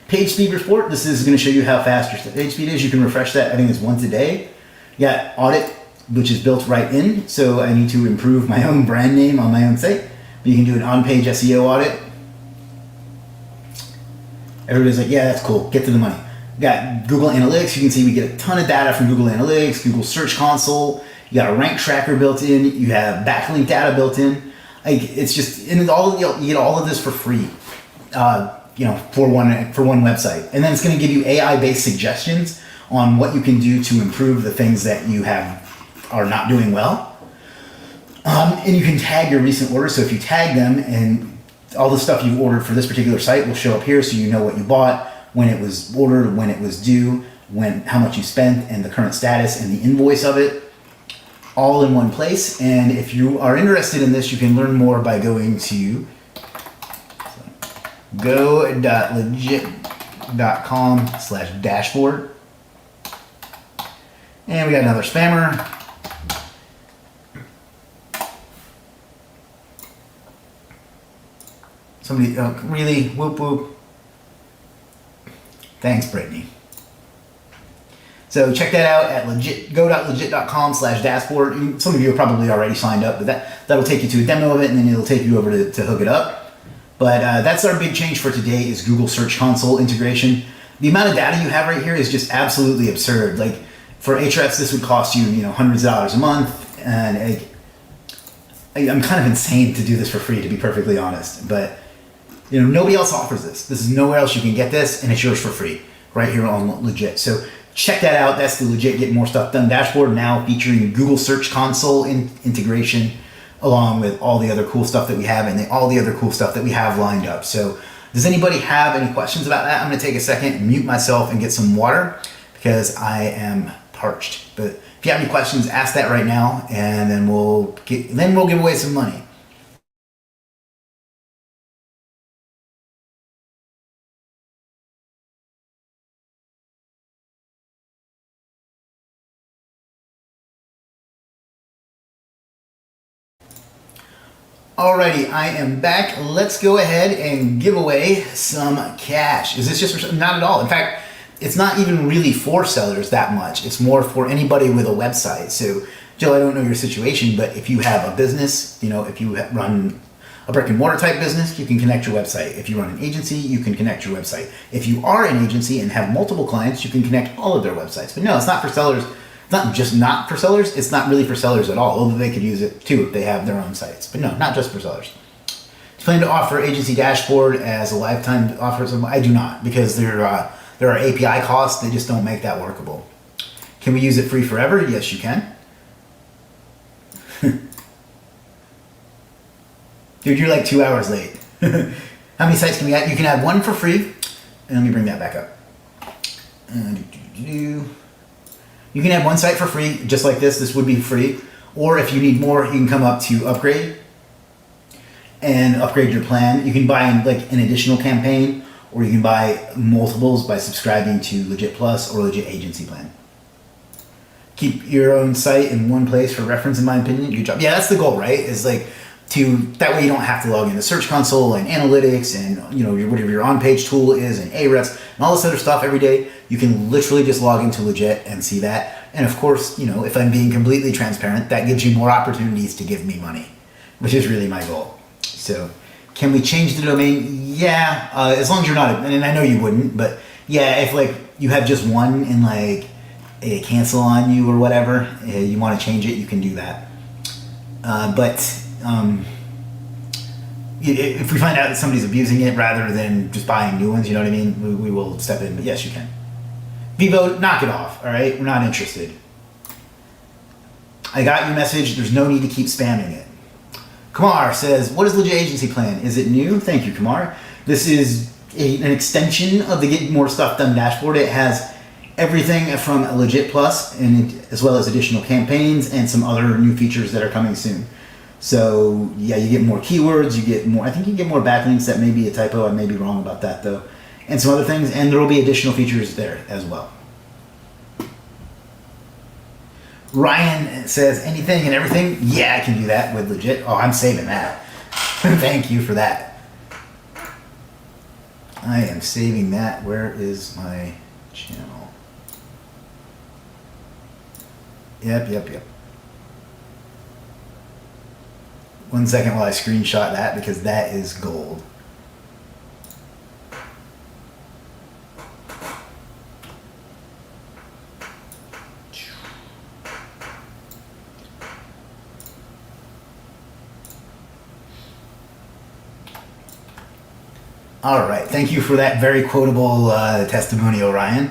S1: Page speed report. This is going to show you how fast your page speed is. You can refresh that. I think it's once a day. You got audit, which is built right in. So I need to improve my own brand name on my own site. But you can do an on-page SEO audit. Everybody's like, yeah, that's cool. Get to the money. Got Google Analytics. You can see we get a ton of data from Google Analytics, Google Search Console. You got a rank tracker built in. You have backlink data built in. It's just, and you get all of this for free. For one website, and then it's going to give you AI-based suggestions on what you can do to improve the things that you are not doing well. And you can tag your recent orders. So if you tag them, and all the stuff you've ordered for this particular site will show up here, so you know what you bought, when it was ordered, when it was due, how much you spent, and the current status and the invoice of it, all in one place. And if you are interested in this, you can learn more by going to go.legiit.com/dashboard. And we got another spammer. Somebody, really, whoop whoop. Thanks, Brittany. So check that out at go.legit.com/dashboard. Some of you have probably already signed up, but that'll take you to a demo of it, and then it'll take you over to hook it up. But that's our big change for today is Google Search Console integration. The amount of data you have right here is just absolutely absurd. Like for Ahrefs, this would cost you, hundreds of dollars a month, and I'm kind of insane to do this for free, to be perfectly honest. But nobody else offers this. This is nowhere else you can get this, and it's yours for free right here on Legiit. So check that out. That's the Legiit Get More Stuff Done dashboard, now featuring Google Search Console integration, along with all the other cool stuff that we have and all the other cool stuff that we have lined up. So does anybody have any questions about that? I'm going to take a second and mute myself and get some water because I am parched. But if you have any questions, ask that right now, and then we'll give away some money. Alrighty, I am back. Let's go ahead and give away some cash. Is this just for, not at all. In fact, it's not even really for sellers that much. It's more for anybody with a website. So, Jill, I don't know your situation, but if you have a business, if you run a brick and mortar type business, you can connect your website. If you run an agency, you can connect your website. If you are an agency and have multiple clients, you can connect all of their websites. But no, it's not for sellers. It's not just not for sellers, it's not really for sellers at all, although they could use it too if they have their own sites. But no, not just for sellers. Do you plan to offer Agency Dashboard as a lifetime offer? I do not, because there are API costs that just don't make that workable. Can we use it free forever? Yes, you can. Dude, you're like 2 hours late. How many sites can we add? You can add one for free. And let me bring that back up. You can have one site for free, just like this. This would be free. Or if you need more, you can come up to upgrade and upgrade your plan. You can buy like an additional campaign, or you can buy multiples by subscribing to Legiit Plus or Legiit Agency Plan. Keep your own site in one place for reference, in my opinion. Good job. Yeah, that's the goal, right? Is like that way you don't have to log into Search Console and analytics and whatever your on-page tool is and Ahrefs and all this other stuff every day. You can literally just log into Legiit and see that. And of course, if I'm being completely transparent, that gives you more opportunities to give me money, which is really my goal. So can we change the domain? Yeah, as long as you're not, and I know you wouldn't, but yeah, if like you have just one and like a cancel on you or whatever, you want to change it, you can do that. If we find out that somebody's abusing it rather than just buying new ones, you know what I mean? We will step in, but yes, you can. Vivo, knock it off, all right? We're not interested. I got your message. There's no need to keep spamming it. Kumar says, what is Legiit Agency Plan? Is it new? Thank you, Kumar. This is an extension of the Get More Stuff Done dashboard. It has everything from Legiit Plus, and as well as additional campaigns and some other new features that are coming soon. So yeah, you get more keywords, you get more, I think you get more backlinks. That may be a typo, I may be wrong about that though. And some other things, and there will be additional features there as well. Ryan says, anything and everything? Yeah, I can do that with Legiit. Oh, I'm saving that. Thank you for that. I am saving that. Where is my channel? Yep. 1 second while I screenshot that, because that is gold. All right, thank you for that very quotable testimonial, Ryan.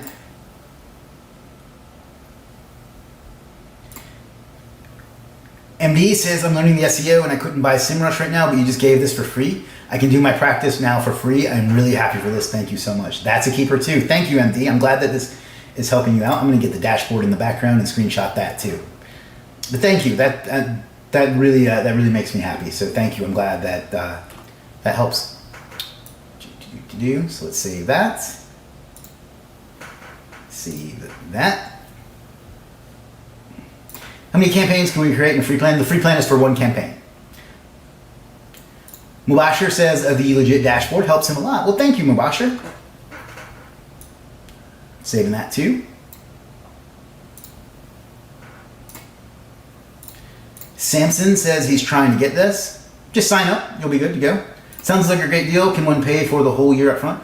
S1: MD says, I'm learning the SEO and I couldn't buy SEMrush right now, but you just gave this for free. I can do my practice now for free. I'm really happy for this. Thank you so much. That's a keeper too. Thank you, MD. I'm glad that this is helping you out. I'm going to get the dashboard in the background and screenshot that too. But thank you. That really makes me happy. So thank you. I'm glad that that helps. So let's save that. Save that. How many campaigns can we create in a free plan? The free plan is for one campaign. Mubashir says the Legiit dashboard helps him a lot. Well, thank you, Mubashir. Saving that too. Samson says he's trying to get this. Just sign up. You'll be good to go. Sounds like a great deal. Can one pay for the whole year up front?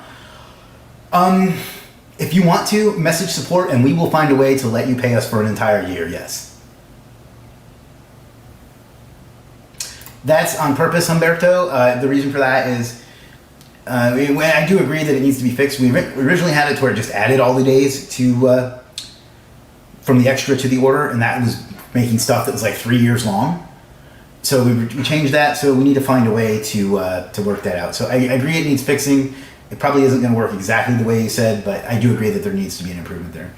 S1: If you want to, message support and we will find a way to let you pay us for an entire year, yes. That's on purpose, Humberto. The reason for that is, I do agree that it needs to be fixed. We originally had it to where it just added all the days to from the extra to the order, and that was making stuff that was like 3 years long. So we changed that, so we need to find a way to work that out. So I agree it needs fixing. It probably isn't going to work exactly the way you said, but I do agree that there needs to be an improvement there.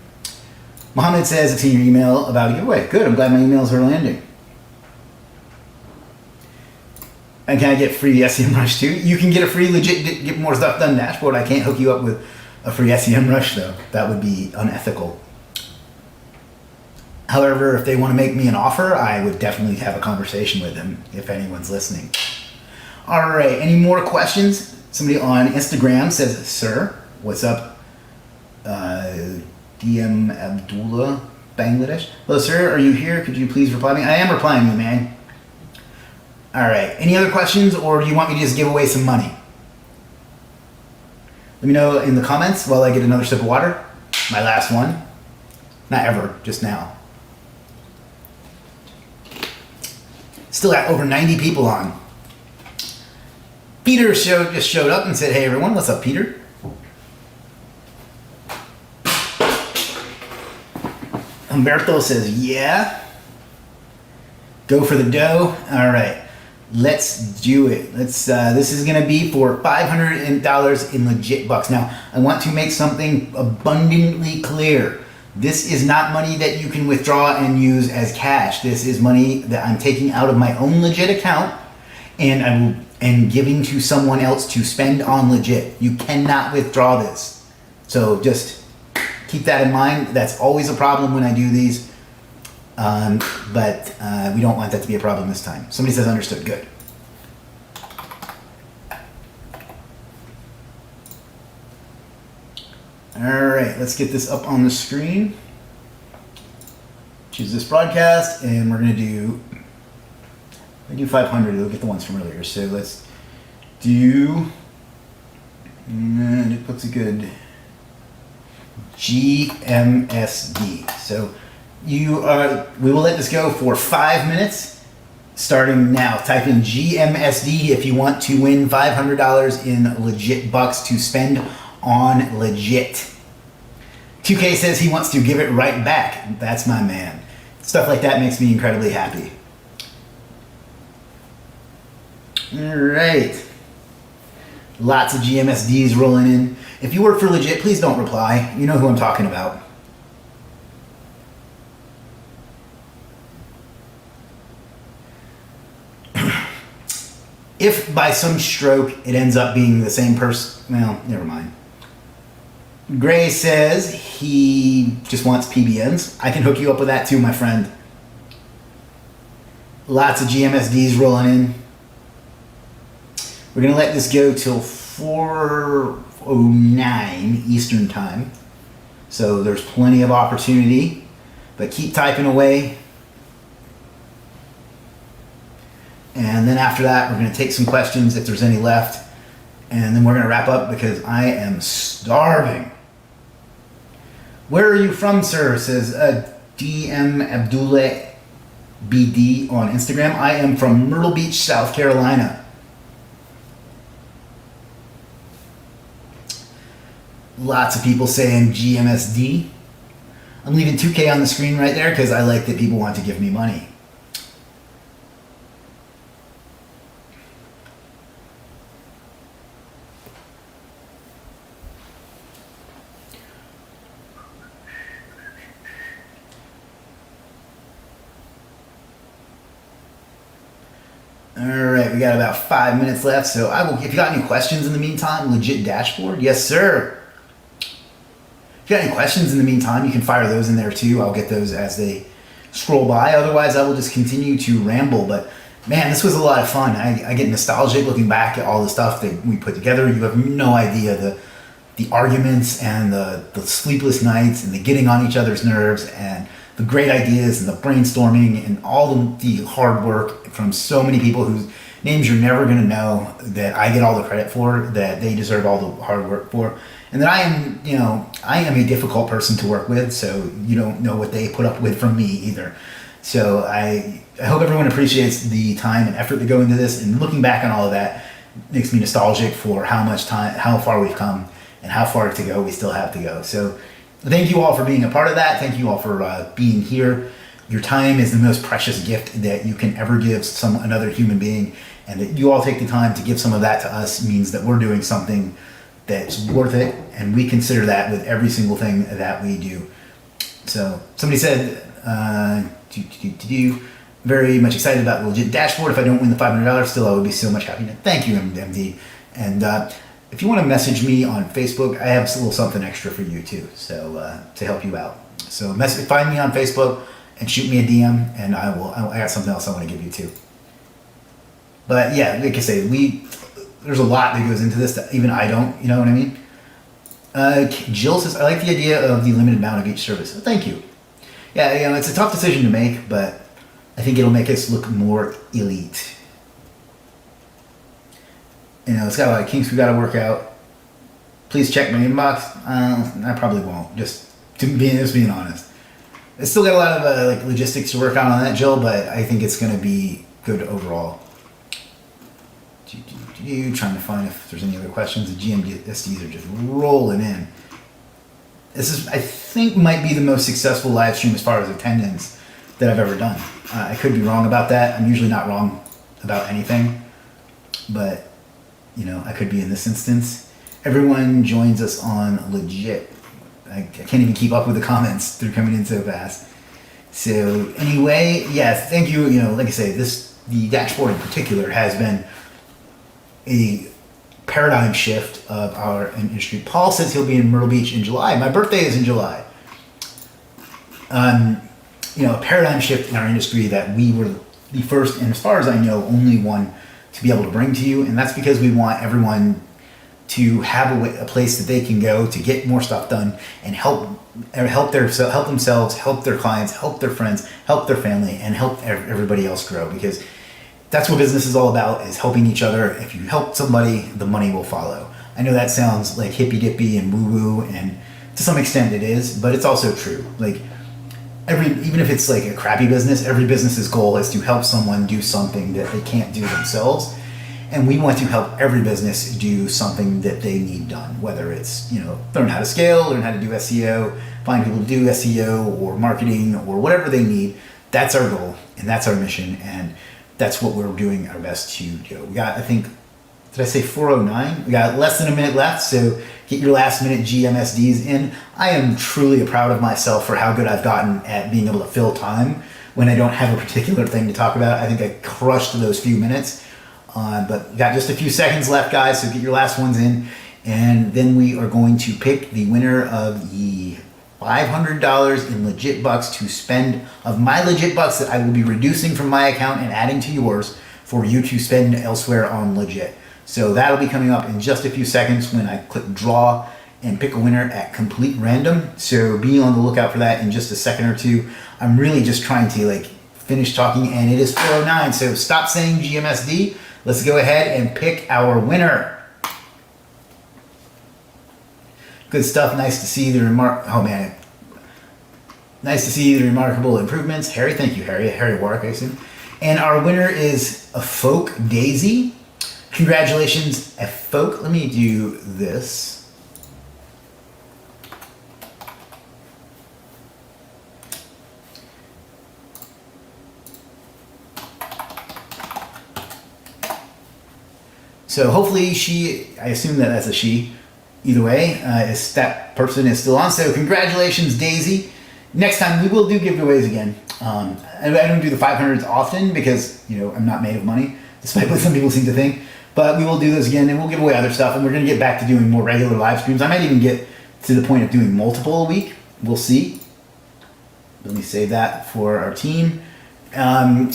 S1: Mohammed says it's in your email about a giveaway. Good, I'm glad my emails are landing. And can I get free SEMrush too? You can get a free legit get more stuff done dashboard. I can't hook you up with a free SEMrush though. That would be unethical. However, if they want to make me an offer, I would definitely have a conversation with them if anyone's listening. All right, any more questions? Somebody on Instagram says, sir, what's up? DM Abdullah, Bangladesh. Hello, sir, are you here? Could you please reply to me? I am replying to you, man. All right, any other questions, or do you want me to just give away some money? Let me know in the comments while I get another sip of water. My last one. Not ever, just now. Still got over 90 people on. Peter just showed up and said, hey everyone, what's up, Peter? Humberto says, yeah. Go for the dough. All right, let's do it. This is gonna be for $500 in legit bucks. Now, I want to make something abundantly clear. This is not money that you can withdraw and use as cash. This is money that I'm taking out of my own legit account and giving to someone else to spend on legit. You cannot withdraw this. So just keep that in mind. That's always a problem when I do these. But we don't want that to be a problem this time. Somebody says understood. Good. All right, let's get this up on the screen. Choose this broadcast, and we're gonna do 500. We'll get the ones from earlier. So let's do. What's a good GMSD? So we will let this go for 5 minutes, starting now. Type in GMSD if you want to win $500 in legit bucks to spend on legit. 2K says he wants to give it right back. That's my man. Stuff like that makes me incredibly happy. All right. Lots of GMSDs rolling in. If you work for legit, please don't reply. You know who I'm talking about. If by some stroke it ends up being the same person, well, never mind. Gray says he just wants PBNs. I can hook you up with that too, my friend. Lots of GMSDs rolling in. We're gonna let this go till 4:09 Eastern time. So there's plenty of opportunity, but keep typing away. And then after that, we're gonna take some questions if there's any left. And then we're gonna wrap up because I am starving. Where are you from, sir? Says DM Abdullah BD on Instagram. I am from Myrtle Beach, South Carolina. Lots of people saying GMSD. I'm leaving 2K on the screen right there because I like that people want to give me money. All right, we got about 5 minutes left, so if you got any questions in the meantime, legit dashboard, yes sir. If you got any questions in the meantime, you can fire those in there too. I'll get those as they scroll by. Otherwise, I will just continue to ramble. But man, this was a lot of fun. I get nostalgic looking back at all the stuff that we put together. You have no idea the arguments and the sleepless nights and the getting on each other's nerves and the great ideas and the brainstorming and all the hard work from so many people whose names you're never going to know, that I get all the credit for, that they deserve all the hard work for, and that I am a difficult person to work with, so you don't know what they put up with from me either. So I hope everyone appreciates the time and effort that go into this, and looking back on all of that makes me nostalgic for how far we've come, and how far to go we still have to go. So thank you all for being a part of that. Thank you all for being here. Your time is the most precious gift that you can ever give another human being, and that you all take the time to give some of that to us means that we're doing something that's worth it, and we consider that with every single thing that we do. So somebody said, very much excited about the Legiit dashboard. If I don't win the $500, still I would be so much happy. Thank you, MD. And if you want to message me on Facebook, I have a little something extra for you too, so to help you out. So find me on Facebook and shoot me a DM, and I got something else I want to give you too. But yeah, like I say, there's a lot that goes into this that even I don't, you know what I mean? Jill says, I like the idea of the limited amount of each service. Well, thank you. Yeah, it's a tough decision to make, but I think it'll make us look more elite. It's got a lot of kinks we got to work out. Please check my inbox. I probably won't, just being honest. It's still got a lot of logistics to work on that, Jill, but I think it's going to be good overall. Trying to find if there's any other questions. The GMSDs are just rolling in. This is, I think, might be the most successful live stream as far as attendance that I've ever done. I could be wrong about that. I'm usually not wrong about anything, but I could be in this instance. Everyone joins us on Legiit. I can't even keep up with the comments. They're coming in so fast. So anyway, yeah, thank you. Like I say, the dashboard in particular has been a paradigm shift of our industry. Paul says he'll be in Myrtle Beach in July. My birthday is in July. A paradigm shift in our industry that we were the first, and as far as I know, only one to be able to bring to you. And that's because we want everyone to have a place that they can go to get more stuff done and help themselves, help their clients, help their friends, help their family, and help everybody else grow. Because that's what business is all about, is helping each other. If you help somebody, the money will follow. I know that sounds like hippy-dippy and woo-woo, and to some extent it is, but it's also true. Even if it's a crappy business, every business's goal is to help someone do something that they can't do themselves. And we want to help every business do something that they need done, whether it's, learn how to scale, learn how to do SEO, find people to do SEO or marketing or whatever they need. That's our goal, and that's our mission, and that's what we're doing our best to do. We got, I think, did I say 4:09? We got less than a minute left, so get your last minute GMSDs in. I am truly proud of myself for how good I've gotten at being able to fill time when I don't have a particular thing to talk about. I think I crushed those few minutes, but we got just a few seconds left, guys, so get your last ones in, and then we are going to pick the winner of the $500 in Legiit bucks to spend, of my Legiit bucks that I will be reducing from my account and adding to yours for you to spend elsewhere on Legiit. So that'll be coming up in just a few seconds when I click draw and pick a winner at complete random. So be on the lookout for that in just a second or two. I'm really just trying to finish talking, and it is 4:09. So stop saying GMSD. Let's go ahead and pick our winner. Good stuff. Nice to see the nice to see the remarkable improvements. Harry, thank you, Harry Warwick, I assume. And our winner is a Folk Daisy. Congratulations, a Folk. Let me do this. So hopefully I assume that that's a she. Either way, that person is still on. So congratulations, Daisy. Next time we will do giveaways again. I don't do the 500s often because I'm not made of money, despite what some people seem to think. But we will do those again, and we'll give away other stuff, and we're going to get back to doing more regular live streams. I might even get to the point of doing multiple a week. We'll see. Let me save that for our team. And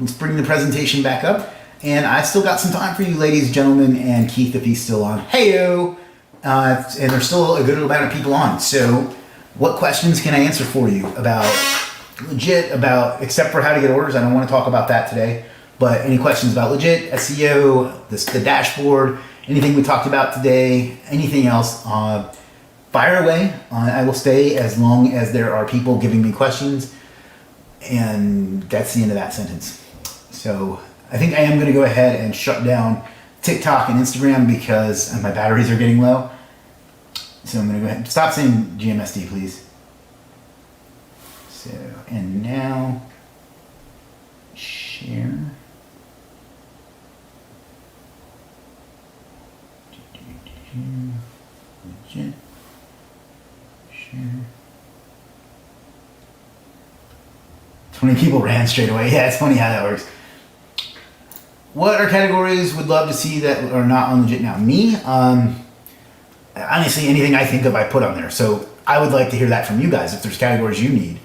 S1: let's bring the presentation back up. And I still got some time for you, ladies, gentlemen, and Keith, if he's still on. Heyo! And there's still a good amount of people on. So What questions can I answer for you about Legiit, except for how to get orders? I don't want to talk about that today, but any questions about Legiit, SEO, the dashboard, anything we talked about today, anything else, fire away. I will stay as long as there are people giving me questions, and that's the end of that sentence. So I think I am going to go ahead and shut down TikTok and Instagram because my batteries are getting low. So I'm going to go ahead and stop saying GMSD, please. So, and now, share. Legiit. Share. 20 people ran straight away. Yeah, it's funny how that works. What are categories would love to see that are not on Legiit now? Me? Honestly, anything I think of, I put on there. So I would like to hear that from you guys if there's categories you need.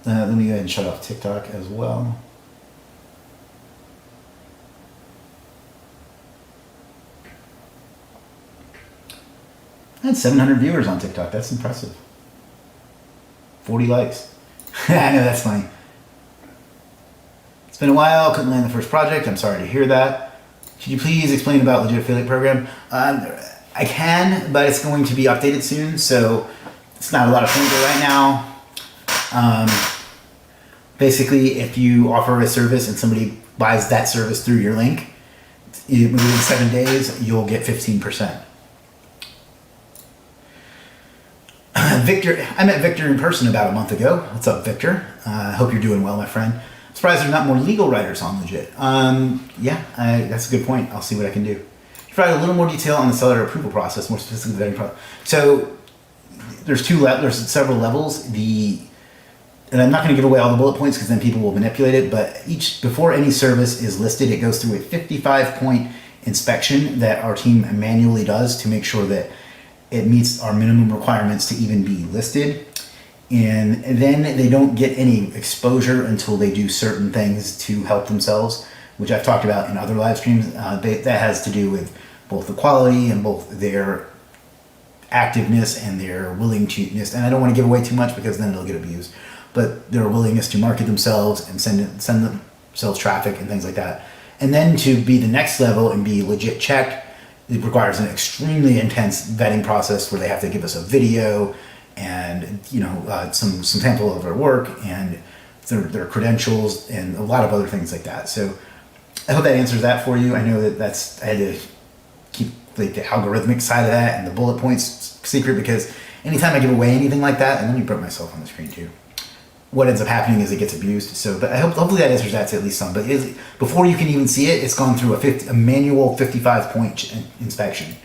S1: Let me go ahead and shut off TikTok as well. I had 700 viewers on TikTok. That's impressive. 40 likes. I know, that's funny. It's been a while. Couldn't land the first project. I'm sorry to hear that. Could you please explain about Legiit affiliate program? I can, but it's going to be updated soon, so it's not a lot of things right now. Basically, if you offer a service and somebody buys that service through your link, within 7 days, you'll get 15%. Victor, I met Victor in person about a month ago. What's up, Victor? I hope you're doing well, my friend. I'm surprised there's not more legal writers on Legiit. That's a good point. I'll see what I can do. Provide a little more detail on the seller approval process, more specifically the vetting process. So there's several levels. And I'm not going to give away all the bullet points because then people will manipulate it. But before any service is listed, it goes through a 55-point inspection that our team manually does to make sure that it meets our minimum requirements to even be listed. And then they don't get any exposure until they do certain things to help themselves, which I've talked about in other live streams. That has to do with both the quality and both their activeness and their willingness. And I don't want to give away too much because then it'll get abused. But their willingness to market themselves and send themselves traffic and things like that. And then to be the next level and be Legiit checked, it requires an extremely intense vetting process where they have to give us a video and some sample of their work and their credentials and a lot of other things like that. So I hope that answers that for you. I know that I had to keep the algorithmic side of that and the bullet points secret because anytime I give away anything like that, and let me put myself on the screen too, what ends up happening is it gets abused. So, but hopefully that answers that to at least some. But before you can even see it, it's gone through a manual 55-point inspection.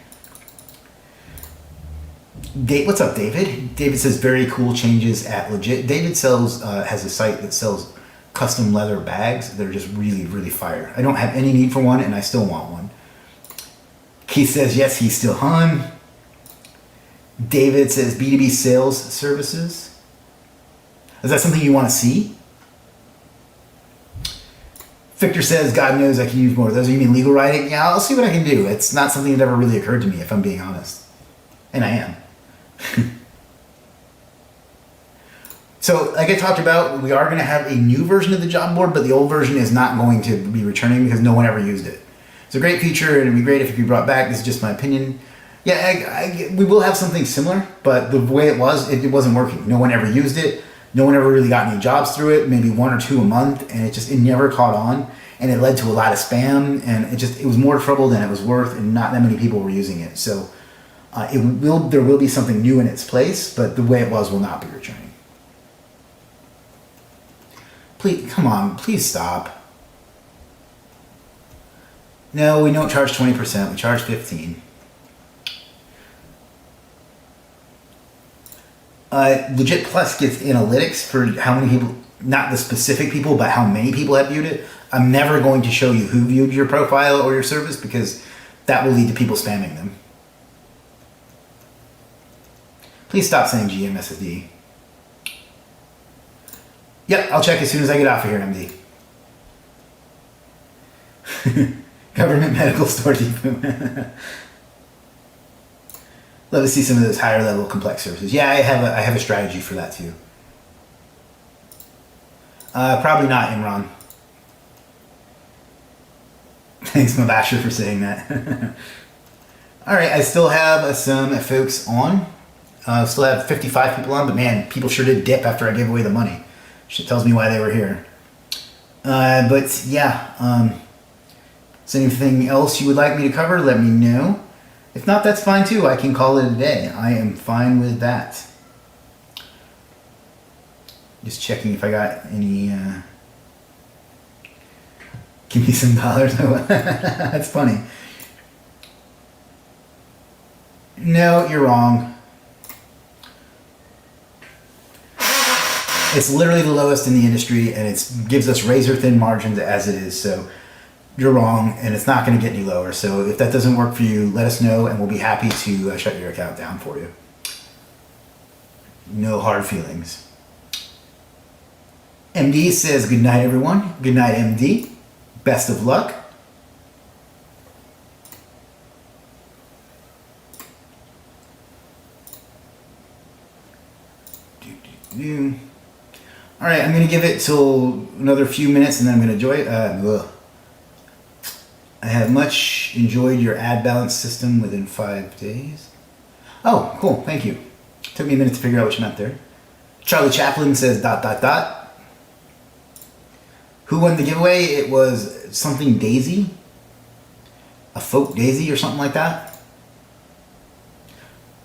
S1: What's up, David? David says very cool changes at Legiit. David has a site that sells custom leather bags that are just really, really fire. I don't have any need for one, and I still want one. Keith says yes, he's still on. David says B2B sales services. Is that something you want to see? Victor says, God knows I can use more of those. You mean legal writing? Yeah, I'll see what I can do. It's not something that ever really occurred to me, if I'm being honest. And I am. So, like I talked about, we are going to have a new version of the job board, but the old version is not going to be returning because no one ever used it. It's a great feature, and it'd be great if it could be brought back. This is just my opinion. Yeah, we will have something similar, but the way it wasn't working. No one ever used it. No one ever really got any jobs through it, maybe 1 or 2 a month, and it never caught on, and it led to a lot of spam, and it was more trouble than it was worth, and not that many people were using it. So there will be something new in its place, but the way it was will not be returning. Please, come on, please stop. No, we don't charge 20%, we charge 15%. Legiit Plus gets analytics for how many people, not the specific people, but how many people have viewed it. I'm never going to show you who viewed your profile or your service because that will lead to people spamming them. Please stop saying GMSD. Yep, I'll check as soon as I get off of here, MD. Government medical store depot. Love to see some of those higher level complex services. Yeah, I have a strategy for that too. Probably not, Imran. Thanks, Mabasher, for saying that. All right, I still have some folks on. Still have 55 people on, but man, people sure did dip after I gave away the money. Shit tells me why they were here. But yeah, is there anything else you would like me to cover? Let me know. If not, that's fine too. I can call it a day. I am fine with that. Just checking if I got any. Give me some dollars. That's funny. No, you're wrong. It's literally the lowest in the industry, and it gives us razor thin margins as it is. So you're wrong, and it's not going to get any lower. So if that doesn't work for you, let us know, and we'll be happy to shut your account down for you. No hard feelings. MD says, good night, everyone. Good night, MD. Best of luck. All right, I'm going to give it till another few minutes, and then I'm going to enjoy it. I have much enjoyed your ad balance system within 5 days. Oh, cool. Thank you. Took me a minute to figure out what you meant there. Charlie Chaplin says ... Who won the giveaway? It was something Daisy. A folk Daisy or something like that.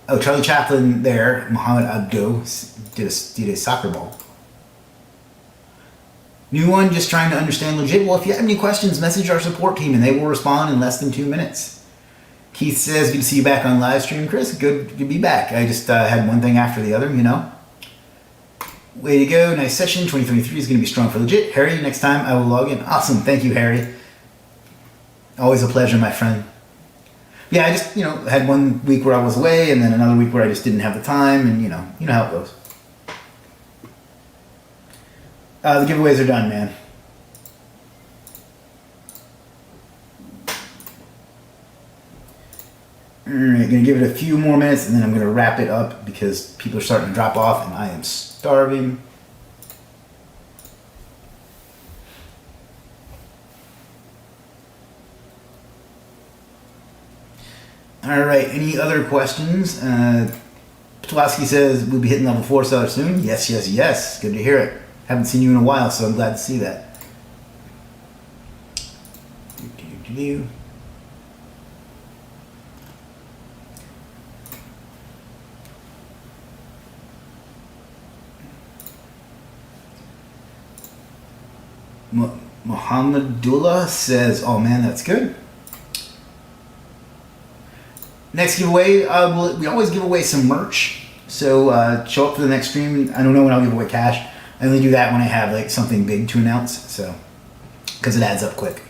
S1: Oh, Charlie Chaplin there. Muhammad Abdo did a soccer ball. New one, just trying to understand Legiit. Well, if you have any questions, message our support team and they will respond in less than 2 minutes. Keith says, good to see you back on live stream. Chris, good to be back. I just had one thing after the other, you know. Way to go. Nice session. 2023 is going to be strong for Legiit. Harry, next time I will log in. Awesome. Thank you, Harry. Always a pleasure, my friend. Yeah, I just, had 1 week where I was away and then another week where I just didn't have the time, and you know how it goes. The giveaways are done, man. Alright, gonna give it a few more minutes and then I'm gonna wrap it up because people are starting to drop off and I am starving. Alright, any other questions? Ptolowski says we'll be hitting level 4 seller soon. Yes, yes, yes. Good to hear it. Haven't seen you in a while, so I'm glad to see that. Muhammadullah says, oh man, that's good. Next giveaway, we always give away some merch. So show up for the next stream. I don't know when I'll give away cash. I only do that when I have like something big to announce, so because it adds up quick.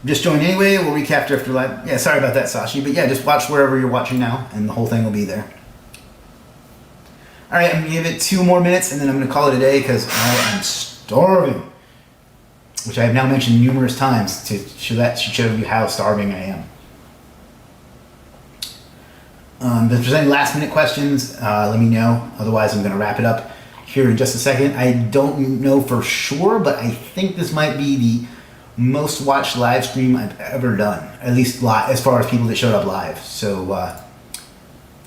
S1: Just join anyway. We'll recap after live. Yeah, sorry about that, Sashi, but yeah, just watch wherever you're watching now, and the whole thing will be there. All right, I'm gonna give it 2 more minutes, and then I'm gonna call it a day because I am starving. Which I have now mentioned numerous times to show you how starving I am. If there's any last minute questions, let me know. Otherwise, I'm going to wrap it up here in just a second. I don't know for sure, but I think this might be the most watched live stream I've ever done. At least as far as people that showed up live. So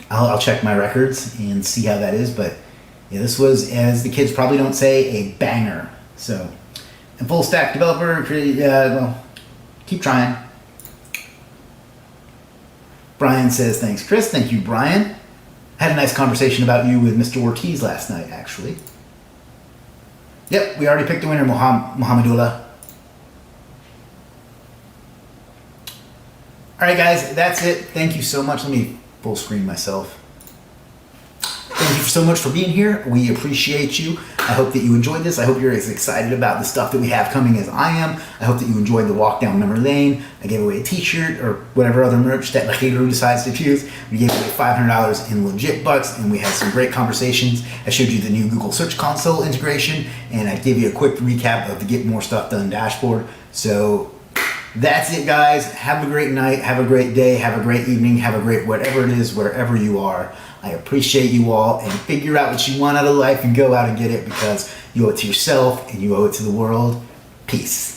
S1: I'll check my records and see how that is. But yeah, this was, as the kids probably don't say, a banger. So. And full stack developer, well, keep trying. Brian says, thanks, Chris. Thank you, Brian. I had a nice conversation about you with Mr. Ortiz last night, actually. Yep, we already picked the winner, Muhammadullah. All right, guys, that's it. Thank you so much. Let me full screen myself. Thank you so much for being here. We appreciate you. I hope that you enjoyed this. I hope you're as excited about the stuff that we have coming as I am. I hope that you enjoyed the walk down memory lane. I gave away a t-shirt or whatever other merch that Legiit decides to choose. We gave away $500 in legit bucks, and we had some great conversations. I showed you the new Google Search Console integration, and I gave you a quick recap of the Get More Stuff Done dashboard. So that's it, guys. Have a great night. Have a great day. Have a great evening. Have a great whatever it is, wherever you are. I appreciate you all, and figure out what you want out of life and go out and get it, because you owe it to yourself and you owe it to the world. Peace.